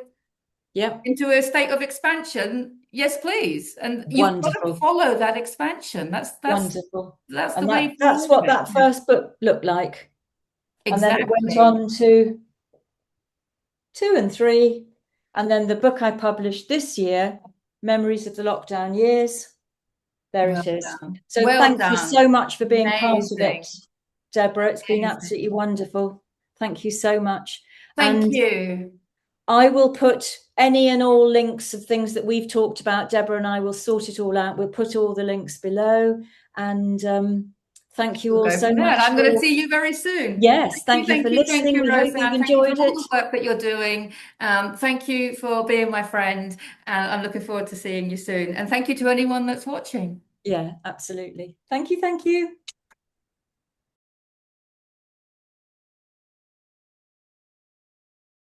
Yep. into a state of expansion, yes, please. And you've got to Wonderful. follow that expansion. Wonderful. That's the And way that's forward, what isn't that it? first book looked like. And then it went Exactly. on to 2 and 3. And then the book I published this year, Memories of the Lockdown Years, there Well it is. done. So Well thank you done. so much for being part of it, Amazing. Deborah. It's been absolutely Amazing. wonderful. Thank you so much. Thank And you. I will put any and all links of things that we've talked about. Deborah and I will sort it all out. We'll put all the links below. And thank you We'll all go so from there. And much I'm going to for, see you very soon. yes, thank you for Thank listening. you, We hope you've Roseanne. Thank you for enjoyed all it. the work that you're doing. Thank you for being my friend. I'm looking forward to seeing you soon. And thank you to anyone that's watching. Yeah, absolutely. Thank you. Thank you.